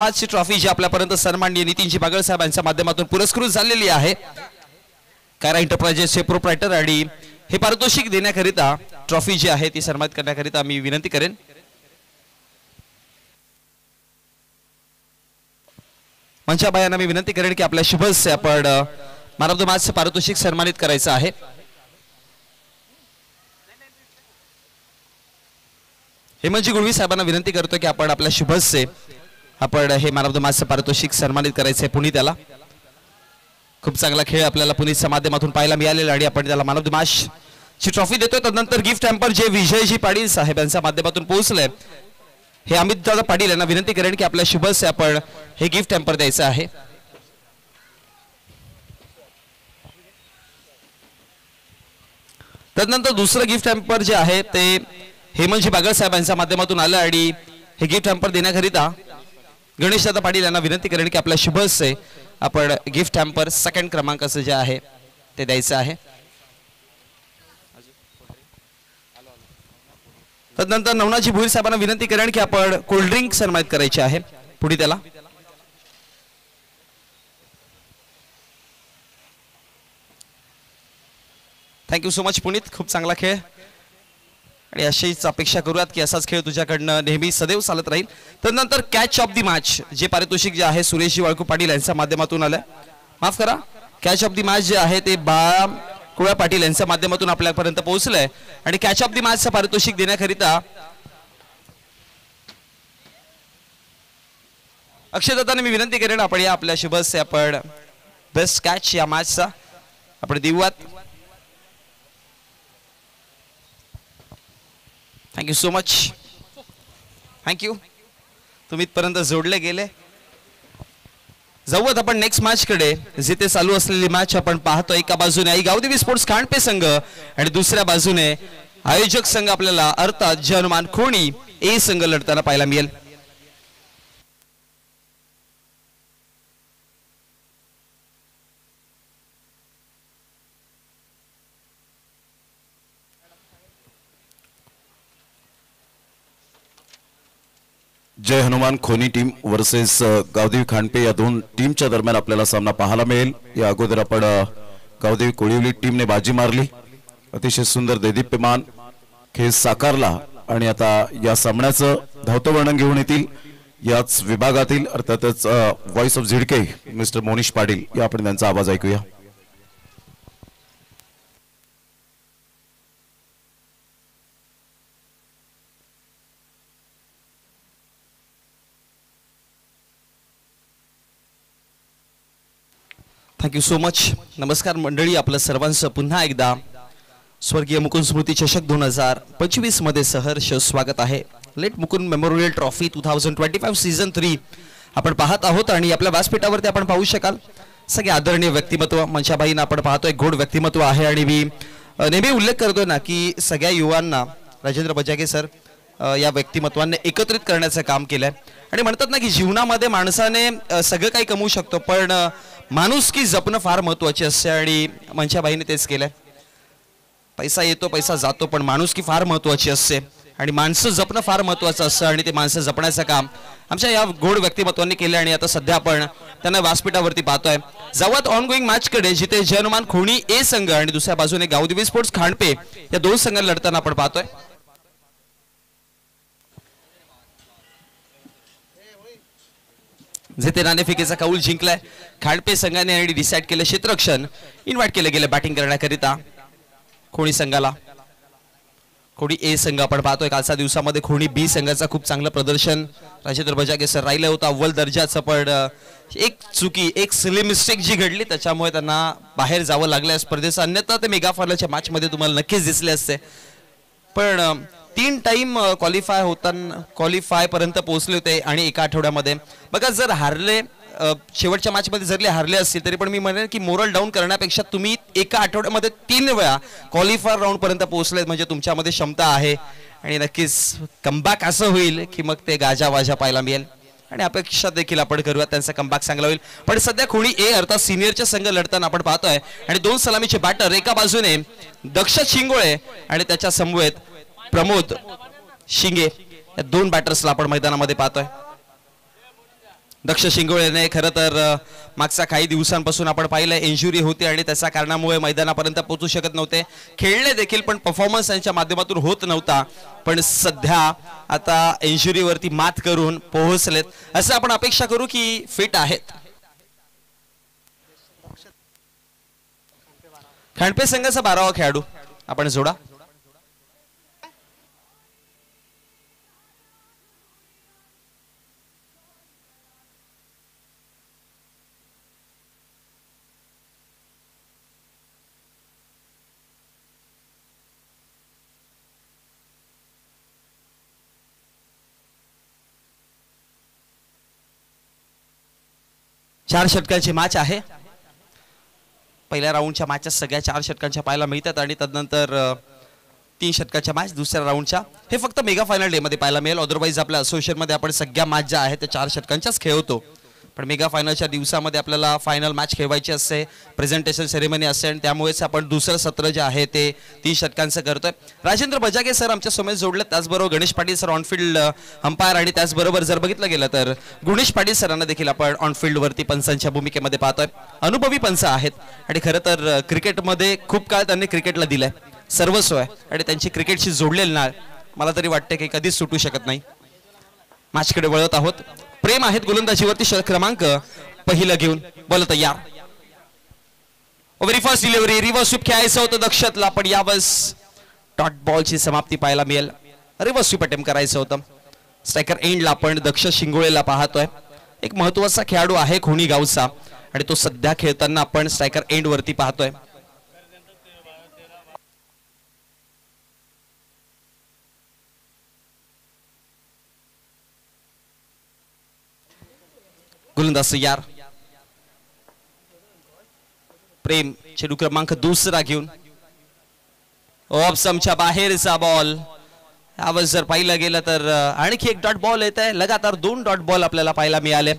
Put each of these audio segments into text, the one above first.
आजची ट्रॉफी जी आपल्यापर्यंत सन्माननीय नितीनजी बागळ साहेबांच्या माध्यमातून पुरस्कृत झालेली आहे। कारा एंटरप्राइजेसचे प्रोप्रायटर आणि हे पारितोषिक देण्याकरिता ट्रॉफी जी आहे ती सन्मानित करण्याकरिता मी विनंती करेन। मंचाबाईंना मी विनंती करेन की आपल्या शुभ से आपण मॅन ऑफ द मॅच पारितोषिक सन्मानित करायचं आहे। हेमंतजी गुळवी साहेबांना विनंती करतो की आपण आपल्या शुभ से आपण हे मॅन ऑफ द मॅच पारितोषिक सन्मानित करायचे पुनीत याला। खूप चांगला खेळ आपल्याला पुनीतच्या माध्यमातून पाहायला मिळालेला आणि आपण त्याला मॅन ऑफ द मॅच ची ट्रॉफी देतोय। त्यानंतर गिफ्ट हॅम्पर जे विजयजी पाटील साहेब यांच्या माध्यमातून पोहोचले हे अमित दादा पाटील यांना विनंती करेन की आपल्या शुभ से आपण हे गिफ्ट हॅम्पर द्यायचं आहे। त्यानंतर दुसरं गिफ्ट हॅम्पर जे आहे ते हेमंतजी बागळ साहेब यांच्या माध्यमातून आलं आणि हे गिफ्ट हॅम्पर देण्याकरिता गणेश दादा पाटील यांना विनंती करेन की आपल्या शुभ से आपण गिफ्ट हॅम्पर सेकंड क्रमांकाचं जे आहे ते द्यायचं आहे। त्यानंतर नवनाथजी भोईर साहेबांना विनंती करेन की आपण कोल्ड ड्रिंक सन्मानित करायचे आहे पुढे त्याला। थँक्यू सो मच पुनीत, खूप चांगला खेळ आणि अशीच अपेक्षा करूयात की असाच खेळ तुझ्याकडनं नेहमी सदैव चालत राहील। त्यानंतर कॅच ऑफ द मॅच जे पारितोषिक जे आहे सुरेशजी वाळकू पाटील यांच्या माध्यमातून आलं, माफ करा, कॅच ऑफ द मॅच जे आहे ते बाळा कुळा पाटील यांच्या माध्यमातून आपल्यापर्यंत पोहोचलंय आणि कॅच ऑफ द मॅचचं पारितोषिक देण्याकरिता अक्षय दादांनी मी विनंती करेन आपण या आपल्या शुभ से आपण बेस्ट कॅच या मॅचचा आपण देऊयात। थँक्यू सो मच, थँक्यू, तुम्ही इथपर्यंत जोडले गेले। जाऊयात आपण नेक्स्ट मॅच कडे जिथे चालू असलेली मॅच आपण पाहतो। एका बाजूने आई गावदेवी स्पोर्ट्स खांडपे संघ आणि दुसऱ्या बाजूने आयोजक संघ आपल्याला अर्थात जय हनुमान खोणी ए संघ लढताना पाहायला मिळेल। जय हनुमान खोनी टीम वर्सेस गावदेवी खांडपे या दोन टीमच्या दरम्यान आपल्याला सामना पाहायला मिळेल। या अगोदर आपण गावदेवी कोळिवली टीमने बाजी मारली, अतिशय सुंदर दैदिप्यमान खेळ साकारला आणि आता या सामन्याचं धावतं वर्णन घेऊन येतील याच विभागातील अर्थातच voice of Zidke mister Monish Patil, या आपण त्यांचा आवाज ऐकूया। Thank you so much. नमस्कार मंडळी, आपलं सर्वांचं पुन्हा एकदा स्वर्गीय मुकुंद स्मृती चषक 2025 मध्ये सहर्ष स्वागत आहे। Late Mukund memorial trophy 2025 season 3 आपण पाहत आहोत आणि आपल्या व्यासपीठावरती आपण पाहू शकाल सगळे आदरणीय व्यक्तिमत्व। मंचाबाईंना आपण पाहतोय गोड व्यक्तिमत्व आहे आणि मी नेहमी उल्लेख करतोय ना की सगळ्या युवांना राजेंद्र बजागे सर या व्यक्तिमत्वांनी एकत्रित करण्याचं काम केलंय आणि म्हणतात ना की जीवनामध्ये माणसाने सगळं काही कमवू शकतो पण माणुसकी जपणं फार महत्त्वाची असते आणि मंचाबाईंनी तेच केलंय। पैसा येतो पैसा जातो पण माणुसकी फार महत्त्वाची असते आणि माणसं जपणं फार महत्त्वाचं असतं आणि ते माणसं जपण्याचं काम आमच्या या गोड व्यक्तिमत्वांनी केलं आणि आता सध्या आपण त्यांना व्यासपीठावरती पाहतोय। जाऊयात ऑन गोईंग मॅच कडे जिथे जय हनुमान खोणी ए संघ आणि दुसऱ्या बाजूने गावदेवी स्पोर्ट्स खांडपे या दोन संघ लढताना आपण पाहतोय। जिथे नाणेफेकीचा कौल जिंकलाय खांडपे संघाने आणि डिसाइड केलं क्षेत्ररक्षण इन्व्हाइट केले गेले बॅटिंग करण्याकरिता खोणी संघाला। खोणी ए संघ आपण पाहतोय कालच्या दिवसामध्ये खोणी बी संघाचा खूप चांगलं प्रदर्शन राजेंद्र बजागे सर राहिलं होतं अव्वल दर्जाचं पण एक चुकी एक सिली मिस्टेक जी घडली त्याच्यामुळे त्यांना बाहेर जावं लागलं स्पर्धेचं, अन्यथा ते मेगा फायनलच्या मॅच मध्ये तुम्हाला नक्कीच दिसले असते पण 3 टाइम क्वालिफाय पर्यंत पोहोचले होते आणि एका आठवड्यामध्ये बघा जर हारले शेवटच्या मॅच मध्ये जरी हारले असतील तरी पण मी म्हणेन की मोरल डाऊन करण्यापेक्षा तुम्ही एका आठवड्यामध्ये 3 वेळा क्वालिफायर राऊंड पर्यंत पोहोचले म्हणजे तुमच्यामध्ये क्षमता आहे आणि नक्कीच कमबॅक असं होईल की मग ते गाजावाजा पाहायला मिळेल आणि अपेक्षा देखील आपण करूया त्यांचा कमबॅक चांगला होईल। पण सध्या खोणी ए अर्थात सिनियरचे संघ लढताना आपण पाहतोय आणि दोन सलामीचे बॅटर एका बाजूने दक्ष शिंगोळे आणि त्याच्या समवेत प्रमोद शिंगे या दोन बॅटर्सला आपण मैदानामध्ये पाहतोय। दक्ष शिंगोळेने खरं तर मागच्या काही दिवसांपासून आपण पाहिलं इंजुरी होती आणि त्याच्या कारणामुळे मैदानापर्यंत पोहोचू शकत नव्हते. खेळले देखील पण परफॉर्मन्स यांच्या माध्यमातून होत नव्हता. पण सध्या आता इंजुरीवरती मात करून पोहोचलेत, असं आपण अपेक्षा करू की फिट आहेत. खांडपे संघाचा 12वा खेळाडू आपण जोडा. चार षटकांची मॅच आहे. पहिल्या राऊंडच्या मॅचेस सगळ्या 4 षटकांच्या पाहायला मिळतात आणि तदनंतर 3 षटकांच्या मॅच दुसऱ्या राऊंडच्या हे फक्त मेगा फायनल डे मध्ये पाहायला मिळेल. अदरवाईज आपल्या असोसिएशन मध्ये आपण सगळ्या मॅच ज्या आहेत त्या 4 षटकांच्याच खेळवतो. पण मेगा फायनलच्या दिवसामध्ये आपल्याला फायनल मॅच खेळवायची असते, प्रेझेंटेशन सेरेमनी असते आणि त्यामुळेच आपण दुसरं सत्र जे आहे ते 3 षटकांचं करतोय. राजेंद्र बजागे सर आमच्या समोर जोडले, त्याचबरोबर Ganesh Patil sir on-field umpire आणि त्याचबरोबर जर बघितलं गेलं तर गुणेश पाटील सरांना देखील आपण ऑनफिल्ड वरती पंचांच्या भूमिकेमध्ये पाहतोय. अनुभवी पंच आहेत आणि खरं तर क्रिकेटमध्ये खूप काळ त्यांनी क्रिकेटला दिलाय, सर्वस्व आहे आणि त्यांची क्रिकेटशी जोडलेली नाळ मला तरी वाटते की कधीच सुटू शकत नाही. मॅचकडे वळत आहोत. प्रेम आहेत गोलंदाजीवरती क्रमांक पहिलं घेऊन बोल तयार. Very first delivery reverse sweep खेळायचं होतं दक्षतला, पण यावेळेस डॉट बॉलची समाप्ती पाहायला मिळेल. रिव्हर्स स्वीप अटेम्प्ट करायचं होतं. स्ट्रायकर एंडला आपण दक्ष शिंगोळेला पाहतोय. एक महत्वाचा खेळाडू आहे खोणी गावचा आणि तो सध्या खेळताना आपण स्ट्रायकर एंड वरती पाहतोय. गोलंदाज तयार. प्रेम चेंडू क्रमांक दुसरा घेऊन ऑफ समच्या बाहेरचा बॉल. यावेळेस जर पाहिलं गेलं तर आणखी एक डॉट बॉल येत आहे. लगातार 2 डॉट बॉल आपल्याला पाहायला मिळाले.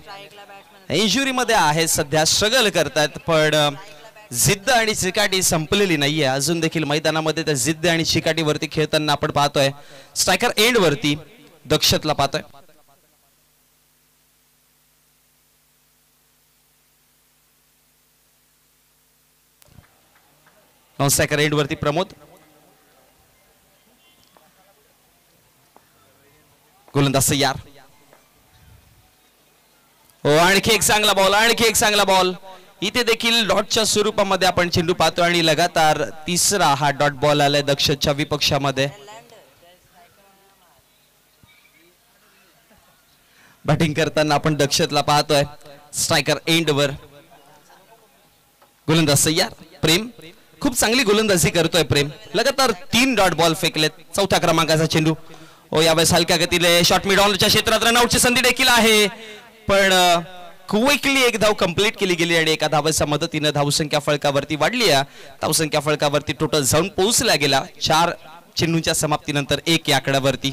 इंजुरी मध्ये आहे, सध्या स्ट्रगल करतात, पण जिद्द आणि चिकाटी संपलेली नाहीये. अजून देखील मैदानामध्ये त्या जिद्द आणि चिकाटीवरती खेळताना आपण पाहतोय. स्ट्रायकर एंड वरती दक्षतला पाहतोय. स्ट्रायकर एंड वरती प्रमोद. गोलंदाज तयार. हो, आणखी एक चांगला बॉल, आणखी एक चांगला बॉल. इथे देखील डॉटच्या स्वरूपामध्ये आपण चेंडू पाहतो आणि लगातार तिसरा हा डॉट बॉल आलाय दक्षच्या विपक्षामध्ये. बॅटिंग करताना आपण दक्षतला पाहतोय. स्ट्रायकर एंड वर गोलंदाज तयार. प्रेम खूप चांगली गोलंदाजी करतोय. प्रेम लगातार 3 डॉट बॉल फेकलेत. 4थ्या क्रमांकाचा चेंडू. हो, यावेळेस हलक्या गतीने शॉट मिड ऑनच्या क्षेत्रात रनआउटची संधी देखील आहे, पण क्विकली एक धाव कंप्लीट केली गेली आणि एका धावेच्या मदतीने धावसंख्या फळकावरती वाढली आहे. धावसंख्या फळकावरती टोटल जाऊन पोहोचला गेला 4 चेंडूंच्या समाप्तीनंतर 1 या आकड्यावरती.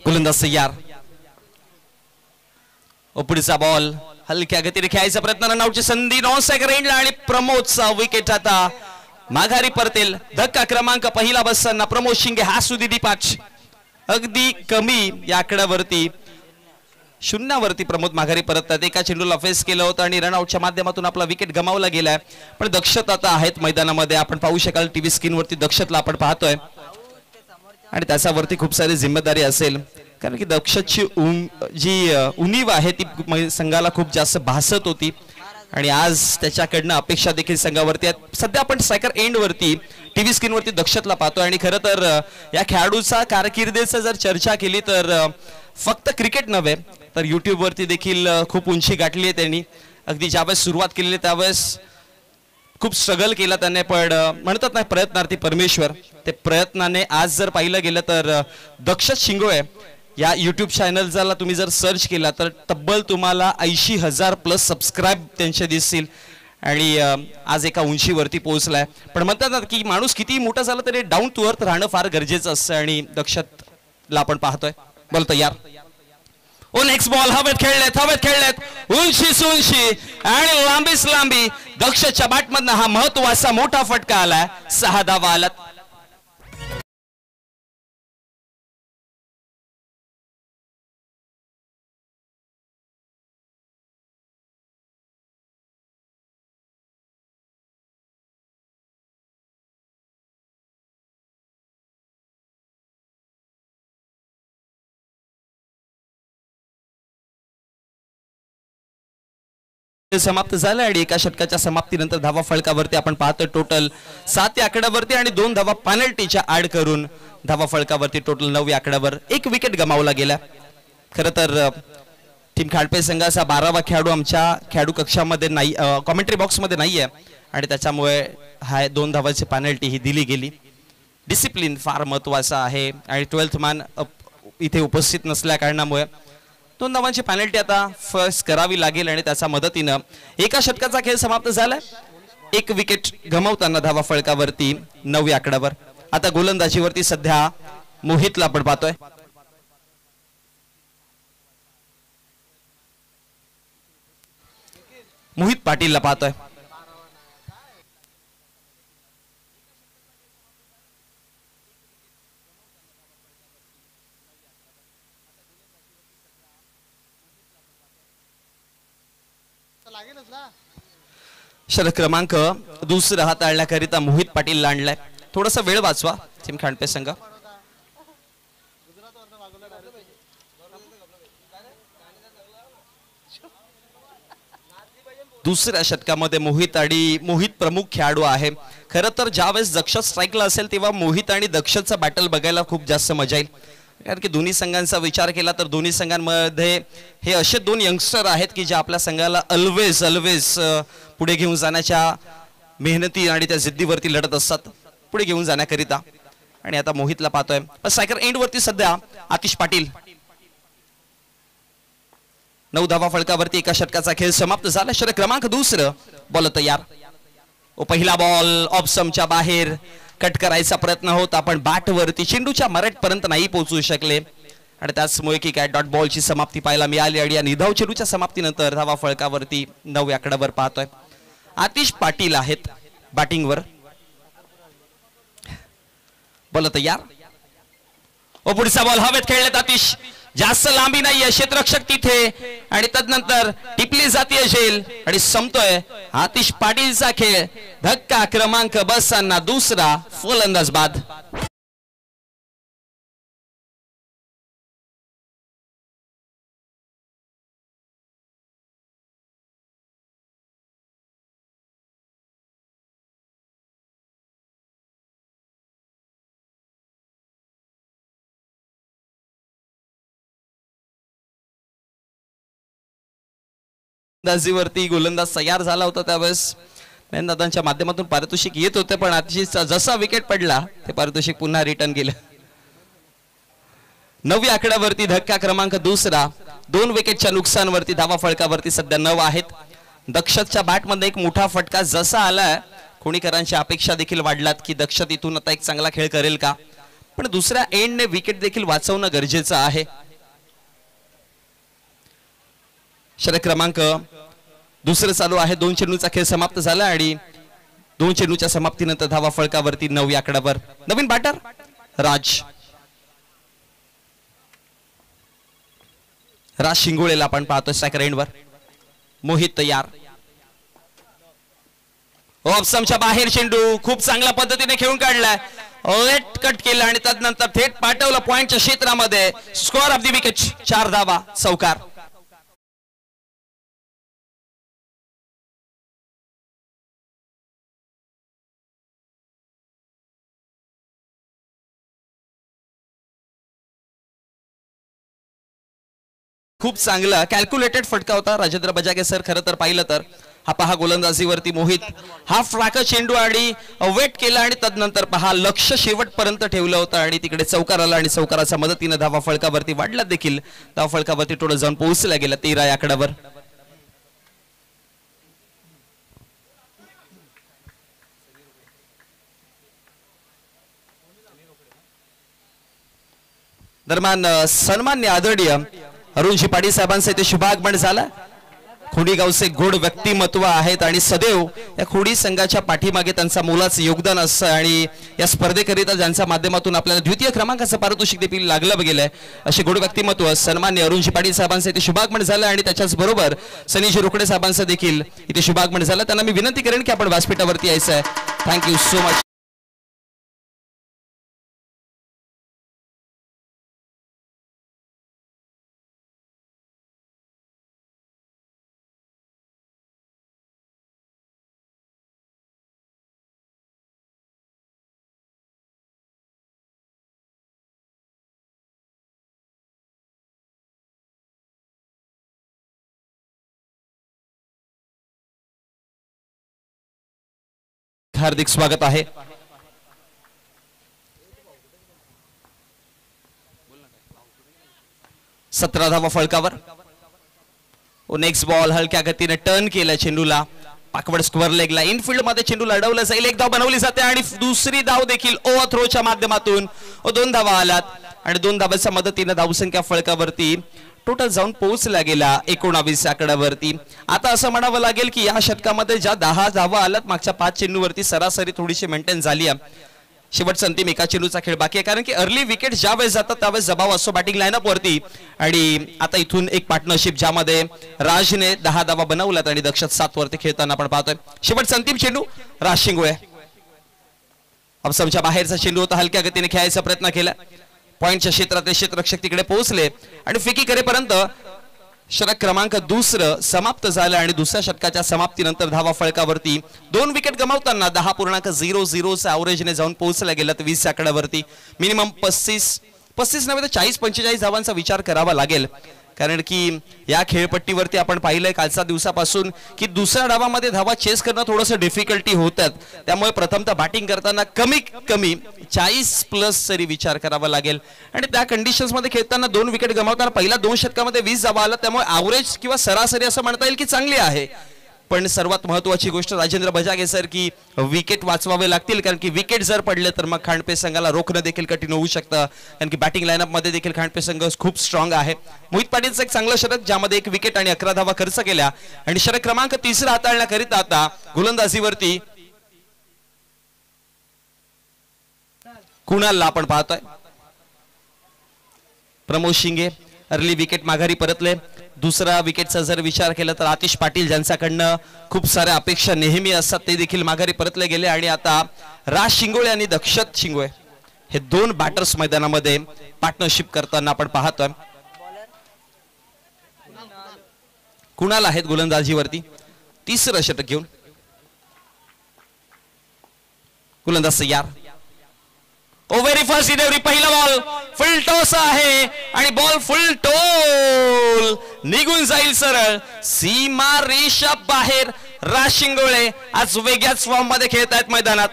गोलंदाज तयार. पुढचा बॉल हलक्या गतीने खेळायचा प्रयत्न, रनआउटची संधी नॉन स्ट्रायकर एंडला आणि प्रमोदचा विकेट आता माघारी परतेल. धक्का क्रमांक पहिला बसताना प्रमोद शिंगे हा सुधी डिपाच अगदी कमी या आकड्यावरती 0वरती प्रमोद माघारी परततात. एका चेंडूला फेस केलं होतं आणि रनआउटच्या माध्यमातून आपला विकेट गमावला गेलाय. पण दक्षत आता आहेत मैदानामध्ये. आपण पाहू शकाल टीव्ही स्क्रीन वरती दक्षतला आपण पाहतोय आणि त्याच्यावरती खूप सारी जिम्मेदारी असेल, कारण की दक्षची जी उणीव आहे ती संघाला खूप जास्त भासत होती आणि आज त्याच्याकडनं अपेक्षा देखील संघावरती आहेत. सध्या आपण स्ट्रायकर एंड वरती टीव्ही स्क्रीन वरती दक्षतला पाहतोय आणि खरं तर या खेळाडूचा कारकिर्दीचा जर चर्चा केली तर फक्त क्रिकेट नव्हे तर युट्यूब वरती देखील खूप उंची गाठली आहे त्यांनी. अगदी ज्यावेळेस सुरुवात केलेली त्यावेळेस खूप स्ट्रगल केला त्याने, पण म्हणतात ना प्रयत्नार्थी परमेश्वर. ते प्रयत्नाने आज जर पाहिलं गेलं तर दक्ष शिंगोळे या युट्यूब चॅनलला तुम्ही जर सर्च केला तर तब्बल तुम्हाला 80,000 प्लस सबस्क्राईब त्यांचे दिसतील आणि आज एका उंचीवरती पोहोचलाय. पण म्हणतात ना की माणूस किती मोठा झाला तरी डाऊन टू अर्थ राहणं फार गरजेचं असतं आणि दक्षतला आपण पाहतोय. बॉल तयार. ओ नेक्स्ट बॉल हवेत खेळलेत उंचीस उंची आणि लांबीच लांबी. दक्षच्या बॅटमधनं हा महत्वाचा मोठा फटका आलाय. 6 धावा आलात. समाप्त झालं आणि एका षटकाच्या समाप्तीनंतर धावा फळकावरती आपण पाहतोय टोटल 7 या आकड्यावरती आणि 2 धावा पेनल्टीच्या ऍड करून धावा फळकावरती टोटल 9 या आकड्यावर 1 विकेट गमावला गेला. खरं तर टीम खाडपे संघाचा 12वा खेळाडू आमच्या खेळाडू कक्षामध्ये नाही, कॉमेंट्री बॉक्समध्ये नाहीये आणि त्याच्यामुळे हा 2 धावाची पेनल्टी ही दिली गेली. डिसिप्लिन फार महत्वाचा आहे आणि 12th मॅन इथे उपस्थित नसल्या कारणामुळे 2 धावांची पेनल्टी आता फर्स्ट करावी लागेल आणि त्याच्या मदतीनं एका षटकाचा खेळ समाप्त झालाय. 1 विकेट गमावताना धावा फळकावरती 9 या आकड्यावर. आता गोलंदाजीवरती सध्या मोहितला आपण पाहतोय. मोहित पाटीलला पाहतोय. षटक क्रमांक 2 हाताळण्याकरिता मोहित पाटील आणलाय. थोडासा वेळ वाचवा टीम खांडपे संघ. दुसऱ्या षटकामध्ये मोहित प्रमुख खेळाडू आहे. खरं तर ज्यावेळेस दक्ष स्ट्राईकला असेल तेव्हा मोहित आणि दक्षचा बॅटल बघायला खूप जास्त मजा येईल. कारण की दोन्ही संघांचा विचार केला तर दोन्ही संघांमध्ये हे असे 2 यंगस्टर आहेत की जे आपल्या संघाला ऑलवेज पुढे घेऊन जाण्याच्या मेहनती आणि त्या जिद्दीवरती लढत असतात पुढे घेऊन जाण्याकरिता. आणि आता मोहितला पाहतोय. स्ट्रायकर एंड वरती सध्या आतिश पाटील. 9 धावा फळकावरती एका षटकाचा खेळ समाप्त झाला. षटक क्रमांक 2 बॉल तयार. पहिला बॉल ऑफ स्टंपच्या बाहेर कट करायचा प्रयत्न होता पण बॅट वरती चेंडूच्या मरेट पर्यंत नाही पोहोचू शकले आणि त्याचमुळे की काय डॉट बॉलची समाप्ती पाहायला मिळाली. आणि या निधाव चेंडूच्या समाप्तीनंतर धावा फळकावरती 9 आकड्यावर पाहतोय. आतिश पाटील आहेत बॅटिंगवर. बॉल तयार. ओ पुढचा बॉल हवेत खेळलेत आतिश. जास्त लांबी नाहीये, क्षेत्ररक्षक तिथे आणि तदनंतर टिपली जातीय झेल आणि संपतोय आतिश पाटीलचा खेळ. धक्का क्रमांक बसताना 2 फलंदाज बाद. गोलंदाजीवरती गोलंदाज तयार झाला होता त्यावेळेस दादांच्या माध्यमातून पारितोषिक येत होते पण अतिशय जसा विकेट पडला ते पारितोषिक पुन्हा रिटर्न केलं. 9 आकड्यावरती धक्का क्रमांक 2. 2 विकेटच्या नुकसानवरती धावा फळकावरती सध्या 9 आहेत. दक्षच्या बॅटमध्ये एक मोठा फटका जसा आलाय कोणीकरांची अपेक्षा देखील वाढलात की दक्ष इथून आता एक चांगला खेळ करेल का पण दुसऱ्या एंडने विकेट देखील वाचवणं गरजेचं आहे. षटक क्रमांक 2 चालू आहे. 2 चेंडूचा खेळ समाप्त झाला आणि 2 चेंडूच्या समाप्तीनंतर धावा फळकावरती 9 आकड्यावर. नवीन बॅटर राज शिंगोळेला आपण पाहतोय स्ट्रायकर एंडवर. मोहित तयार. ऑप्शनच्या बाहेर चेंडू खूप चांगल्या पद्धतीने खेळून काढलाय. लेट कट केला आणि त्यानंतर थेट पाठवलं पॉइंटच्या क्षेत्रामध्ये. स्कोअर ऑफ द विकेट 4 धावा चौकार. खूप चांगला कॅल्क्युलेटेड फटका होता राजेंद्र बजागे सर. खरं तर पाहिलं तर हा पहा गोलंदाजीवरती मोहित हाफ फ्राका चेंडू आणि वेट केला आणि तदनंतर पहा लक्ष शेवटपर्यंत ठेवलं होतं आणि तिकडे चौकार आला आणि चौकाराच्या मदतीने धावा फळकावरती वाढला देखील. धावा फळकावरती थोडं जाऊन पोहोचला गेला 13 आकड्यावर. दरम्यान सन्मान्य आदरणीय अरुणजी पाटील साहेबांचे ते शुभागमन झालं. खोडी गावचे गोड व्यक्तिमत्व आहेत आणि सदैव या खोडी संघाच्या पाठीमागे त्यांचा मोलाचं योगदान असतं आणि या स्पर्धेकरिता ज्यांच्या माध्यमातून आपल्याला द्वितीय क्रमांकाचं पारितोषिक देखील लागलं गेलंय असे गोड व्यक्तिमत्व सन्मान्य अरुणजी पाटील साहेबांचे इथे शुभागमन झालं आणि त्याच्याच बरोबर सनीजी रोकडे साहेबांचं देखील इथे शुभागमन झालं. त्यांना मी विनंती करेन की आपण व्यासपीठावरती यायचं आहे. Thank you so much. हार्दिक स्वागत आहे. सतरा धावा फळकावर. नेक्स्ट बॉल हलक्या गतीने टर्न केला चेंडूला पाकवड स्क्वेअर लेगला इनफिल्ड मध्ये चेंडूला अडवलं जाईल. एक धाव बनवली जाते आणि दुसरी धाव देखील ओव्हर थ्रोच्या माध्यमातून 2 धावा आलात आणि 2 धावांच्या मदतीने धावसंख्या फळकावरती टोटल जाऊन पोहोचला गेला 19 आकड्यावरती. आता असं म्हणावं लागेल की या षटकामध्ये ज्या 10 धावा आल्यात मागच्या 5 चेंडूवरती सरासरी थोडीशी मेंटेन झाली आहे. शेवटचा अंतिम एका चेंडूचा खेळ बाकी आहे कारण की अर्ली विकेट ज्या वेळेस जातात त्यावेळेस जबाब असतो बॅटिंग लाईनअप वरती आणि आता इथून एक पार्टनरशिप ज्यामध्ये राजने 10 धावा बनवल्यात आणि दक्षत 7 वरती खेळताना आपण पाहतोय. शेवटचा अंतिम चेंडू राज शिंगोळे अपसमच्या बाहेरचा चेंडू होता. हलक्या गतीने खेळायचा प्रयत्न केला. पॉइंटच्या क्षेत्रातले क्षेत्ररक्षक तिकडे पोहोचले आणि फिकी करेपर्यंत षटक क्रमांक दुसरं समाप्त झालं आणि दुसऱ्या षटकाच्या समाप्तीनंतर धावा फळकावरती 2 विकेट गमावताना 10.00 ॲव्हरेजने जाऊन पोहोचला गेला 20 आकड्यावरती. मिनिमम 35 नव्हे तर 40-45 धावांचा विचार करावा लागेल कारण की या खेळपट्टीवरती आपण पाहिलंय कालच्या दिवसापासून की दुसऱ्या डावामध्ये धावा चेस करणं थोडंसं डिफिकल्टी होतात. त्यामुळे प्रथमतः बॅटिंग करताना कमीत कमी 40+ तरी विचार करावा लागेल आणि त्या कंडिशन्स मध्ये खेळताना 2 विकेट गमावताना पहिल्या 2 षटकामध्ये 20 धावा आला त्यामुळे ॲव्हरेज किंवा सरासरी असं म्हणता येईल की चांगली आहे. पण सर्वात महत्त्वाची गोष्ट राजेंद्र बजागे सर की विकेट वाचवावे लागतील कारण की विकेट जर पडले तर मग खांडपे संघाला रोखणं देखील कठीण होऊ शकतं कारण की बॅटिंग लाईनअप मध्ये देखील खांडपे संघ खूप स्ट्रॉंग आहे. मोहित पाटीलचं एक चांगलं षटक ज्यामध्ये 1 विकेट आणि 11 धावा खर्च केल्या आणि षटक क्रमांक 3 हाताळण्याकरिता आता गोलंदाजीवरती कुणालला आपण पाहतोय. प्रमोद शिंगे अर्ली विकेट माघारी परतले. दुसरा विकेटचा जर विचार केला तर आतिश पाटील ज्यांच्याकडनं खूप साऱ्या अपेक्षा नेहमी असतात ते देखील माघारी परतले गेले आणि आता राज शिंगोळे आणि दक्षत शिंगोळे हे 2 बॅटर्स मैदानामध्ये पार्टनरशिप करताना आपण पाहतोय. कुणाल आहेत गोलंदाजीवरती 3रं षटक घेऊन. गोलंदाज तयार. व्हेरी फर्स्ट डिलिव्हरी पहिला बॉल फुल टॉस आहे आणि बॉल फुल टोल निघून जाईल सरळ सीमा रेषा बाहेर. राज शिंगोळे आज वेगळ्याच फॉर्म मध्ये खेळत आहेत मैदानात.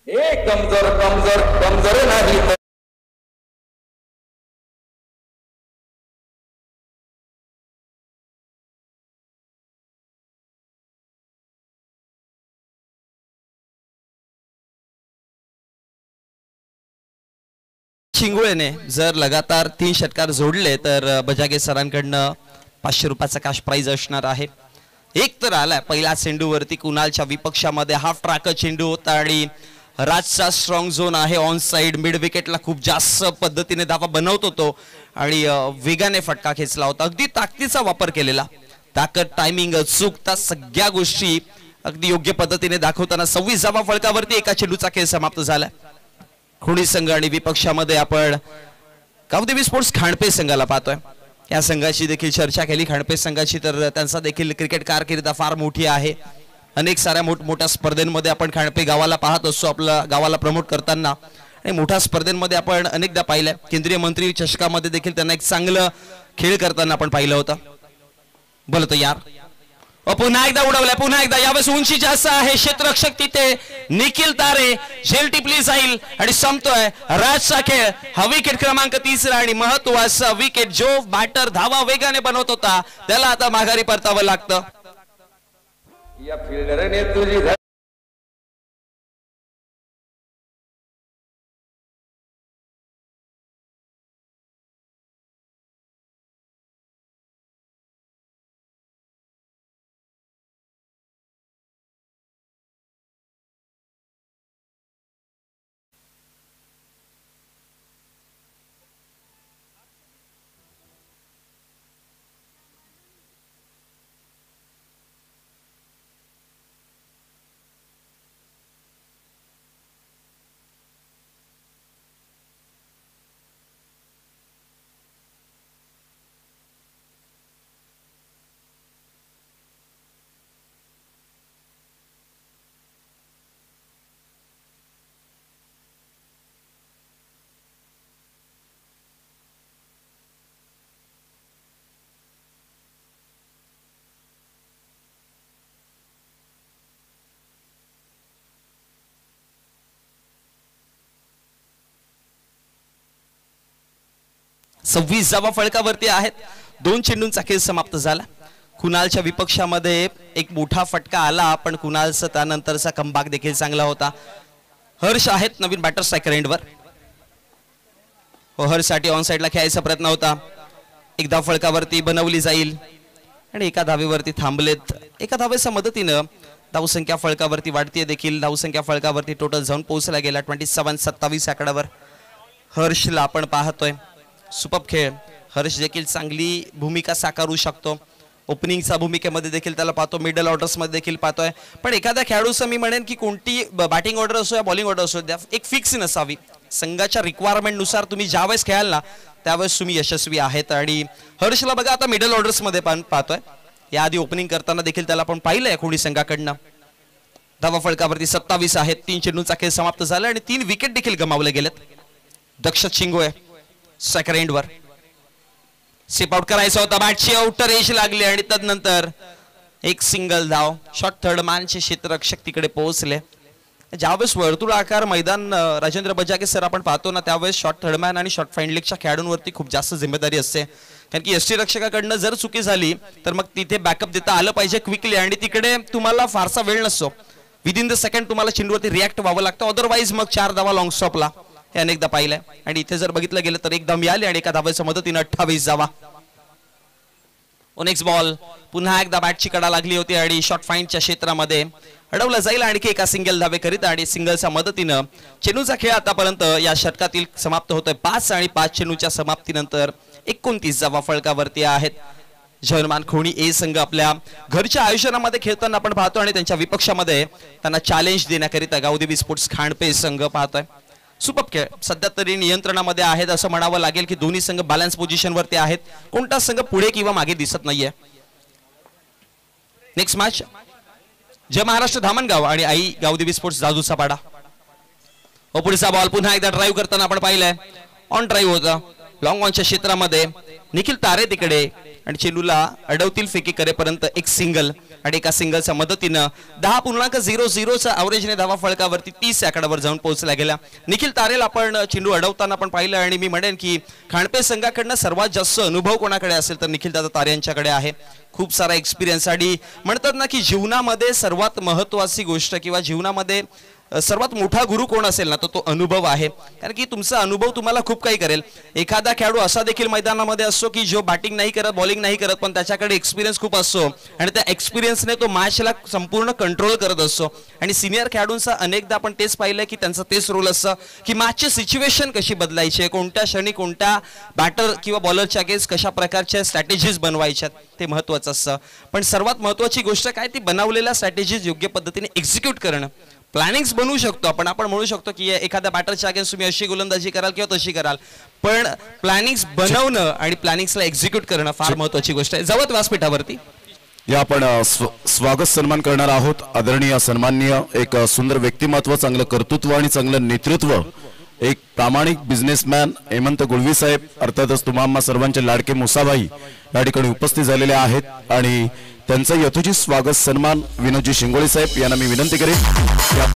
एक कमजोर नाही. शिंगोळेने जर लगातार 3 षटकार जोडले तर बजागे सरांकडनं 500 रुपयाचा कॅश प्राइज असणार आहे. एक तर आलाय पहिल्या चेंडूवरती कुणालच्या विपक्षामध्ये हाफ ट्रॅक चेंडू होता आणि राजचा स्ट्रॉंग झोन आहे ऑन साइड मिड विकेटला खूप जास्त पद्धतीने धावा बनवत होतो आणि वेगाने फटका खेचला होता. अगदी ताकदीचा वापर केलेला. ताकद टायमिंग अचूकता सगळ्या गोष्टी अगदी योग्य पद्धतीने दाखवताना 26 धावा फळकावरती एका चेंडूचा खेळ समाप्त झाला. खोडी संघ आणि विपक्षामध्ये आपण गावदेवी स्पोर्ट्स खांडपे संघाला पाहतोय. या संघाची देखील चर्चा केली खांडपे संघाची तर त्यांचा देखील क्रिकेट कारकीर्द फार मोठी आहे. अनेक साऱ्या मोठमोठ्या स्पर्धेमध्ये आपण खांडपे गावाला पाहत असतो आपल्या गावाला प्रमोट करताना आणि मोठ्या स्पर्धेमध्ये आपण अनेकदा पाहिलं. केंद्रीय मंत्री चषकामध्ये देखील त्यांना एक चांगलं खेळ करताना आपण पाहिलं होतं. बोलत यार पुन्हा एकदा उडवलाय पुन्हा एकदा यावेळेस उंची जास्त आहे क्षेत्ररक्षक तिथे निखिल तारे झेल टिपली जाईल आणि संपतोय राजचा खेळ. हा विकेट क्रमांक 3 आणि महत्वाचा विकेट जो बॅटर धावा वेगाने बनवत होता त्याला आता माघारी परतावं लागतं. या फिल्डरने तुझी 26 फळकावरती आहेत. 2 चेंडूंचा खेळ समाप्त झाला. कुणालच्या विपक्षामध्ये एक मोठा फटका आला, पण कुणालचा त्यानंतरचा कमबॅक देखील चांगला होता. हर्ष आहेत नवीन बॅटर स्ट्रायकर एंडवर. हर्षसाठी ऑन साइडला खेळायचा प्रयत्न होता. एकदा फळकावरती बनवली जाईल आणि एका धावेवरती थांबलेत. एका धावेच्या मदतीनं धावसंख्या फळकावरती वाढतीये देखील. धावसंख्या फळकावरती टोटल जाऊन पोहोचला गेला 27-27 आकड्यावर. हर्षला आपण पाहतोय. सुपर खेळ. हर्ष देखील चांगली भूमिका साकारू शकतो. ओपनिंगच्या भूमिकेमध्ये देखील त्याला पाहतो, मिडल ऑर्डर्समध्ये देखील पाहतोय. पण एखाद्या खेळाडूचं मी म्हणेन की कोणती बॅटिंग ऑर्डर असो या बॉलिंग ऑर्डर असो, एक फिक्स नसावी. संघाच्या रिक्वायरमेंटनुसार तुम्ही ज्यावेळेस खेळाल ना त्यावेळेस तुम्ही यशस्वी आहेत. आणि हर्षला बघा आता मिडल ऑर्डर्समध्ये पाहतोय. याआधी ओपनिंग करताना देखील त्याला आपण पाहिलंय कोणी संघाकडनं. धावा फळकावरती 27 आहेत. 3 चेंडूंचा खेळ समाप्त झाला आणि 3 विकेट देखील गमावले गेलेत. दक्षत शिंगोळे सेकंड एंडवर. स्टेप आउट करायचा होता. बॅटची आउटर एज लागली आणि तदनंतर एक सिंगल धाव. शॉर्ट थर्ड मॅनचे क्षेत्ररक्षक तिकडे पोहोचले. ज्यावेळेस वर्तुळाकार मैदान राजेंद्र बजागे सर आपण पाहतो ना, त्यावेळेस शॉर्ट थर्डमॅन आणि शॉर्ट फाइंडलेगच्या खेळाडूंवरती खूप जास्त जिम्मेदारी असते. कारण की यष्टी रक्षकाकडनं जर चुकी झाली तर मग तिथे बॅकअप देता आलं पाहिजे क्विकली. आणि तिकडे तुम्हाला फारसा वेळ नसतो. विदिन द सेकंड तुम्हाला चेंडूवरती रिॲक्ट व्हावं लागतं. अदरवाईज मग 4 धावा लॉंग स्टॉपला हे अनेकदा पाहिलंय. आणि इथे जर बघितलं गेलं तर 1 धाव मिळाली आणि एका धावेच्या मदतीनं 28 धावा. Next ball. पुन्हा एकदा बॅटची कडा लागली होती आणि शॉर्ट फाइंडच्या क्षेत्रामध्ये अडवलं जाईल. आणखी एका सिंगल धावे करीत आणि सिंगलच्या मदतीनं चेंडूचा खेळ आतापर्यंत या षटकातील समाप्त होतोय 5 आणि 5 चेंडूच्या समाप्तीनंतर 29 धावा फळकावरती आहेत. जर्मान खोणी ए संघ आपल्या घरच्या आयोजनामध्ये खेळताना आपण पाहतो आणि त्यांच्या विपक्षामध्ये त्यांना चॅलेंज देण्याकरिता गावदेवी स्पोर्ट्स खांडपे संघ पाहतोय. सुपर खेळ. सध्या तरी नियंत्रणामध्ये आहेत असं म्हणावं लागेल की दोन्ही संघ बॅलन्स पोझिशनवरती आहेत. कोणता संघ पुढे किंवा मागे दिसत नाहीये. नेक्स्ट मॅच जय महाराष्ट्र धामणगाव आणि आई गावदेवी स्पोर्ट्स जादूचा पाडा. पुढचा बॉल पुन्हा एकदा ड्राईव्ह करताना आपण पाहिलंय. ऑन ड्राईव्ह होता. लॉंग ऑनच्या क्षेत्रामध्ये निखिल तारे तिकडे आणि चेंडूला अडवतील फेकी करेपर्यंत एक सिंगल आणि एका सिंगलच्या मदतीनं 10.00चा ॲव्हरेजने धावा फळकावरती 30 आकड्यावर जाऊन पोहोचला गेला. निखिल तारेला आपण चेंडू अडवताना आपण पाहिलं आणि मी म्हणेन की खांडपे संघाकडनं सर्वात जास्त अनुभव कोणाकडे असेल तर निखिल दादा तारे यांच्याकडे आहे. खूप सारा एक्सपिरियन्स. आणि म्हणतात ना की जीवनामध्ये सर्वात महत्त्वाची गोष्ट किंवा जीवनामध्ये सर्वात मोठा गुरु कोण असेल ना तो अनुभव आहे. कारण की तुमचा अनुभव तुम्हाला खूप काही करेल. एखादा खेळाडू असा देखील मैदानामध्ये असतो की जो बॅटिंग नाही करत, बॉलिंग नाही करत, पण त्याच्याकडे एक्सपिरियन्स खूप असतो आणि त्या एक्सपिरियन्सने तो मॅचला संपूर्ण कंट्रोल करत असतो. आणि सिनियर खेळाडूंचा अनेकदा आपण तेच पाहिलं की त्यांचं तेच रोल असतं की मॅचची सिच्युएशन कशी बदलायची, कोणत्या क्षणी कोणत्या बॅटर किंवा बॉलरच्या अगेन्स्ट कशा प्रकारच्या स्ट्रॅटेजीज बनवायच्यात ते महत्त्वाचं असतं. पण सर्वात महत्त्वाची गोष्ट काय, ती बनवलेल्या स्ट्रॅटेजीज योग्य पद्धतीने एक्झिक्यूट करणं. प्लॅनिंग्स बनवू शकतो आपण म्हणू शकतो की एखाद्या बॅटरच्या अगेन्स्ट तुम्ही अशी गोलंदाजी कराल किंवा तशी कराल, पण प्लॅनिंग्स बनवणं आणि प्लॅनिंग्सला एक्झिक्यूट करणं फार महत्त्वाची गोष्ट आहे. जवळ व्यासपीठावरती या आपण स्वागत सन्मान करणार आहोत. आदरणीय सन्माननीय एक सुंदर व्यक्तिमत्व, चांगलं कर्तृत्व आणि चांगलं नेतृत्व, एक प्रामाणिक बिझनेसमॅन हेमंत गुळवी साहेब, अर्थातच तुम्हा सर्वांचे लाडके मुसाभाई या ठिकाणी उपस्थित झालेले आहेत आणि त्यांचं यथोचित स्वागत सन्मान विनोदजी शिंगोळे साहेब यांना मी विनंती करेन.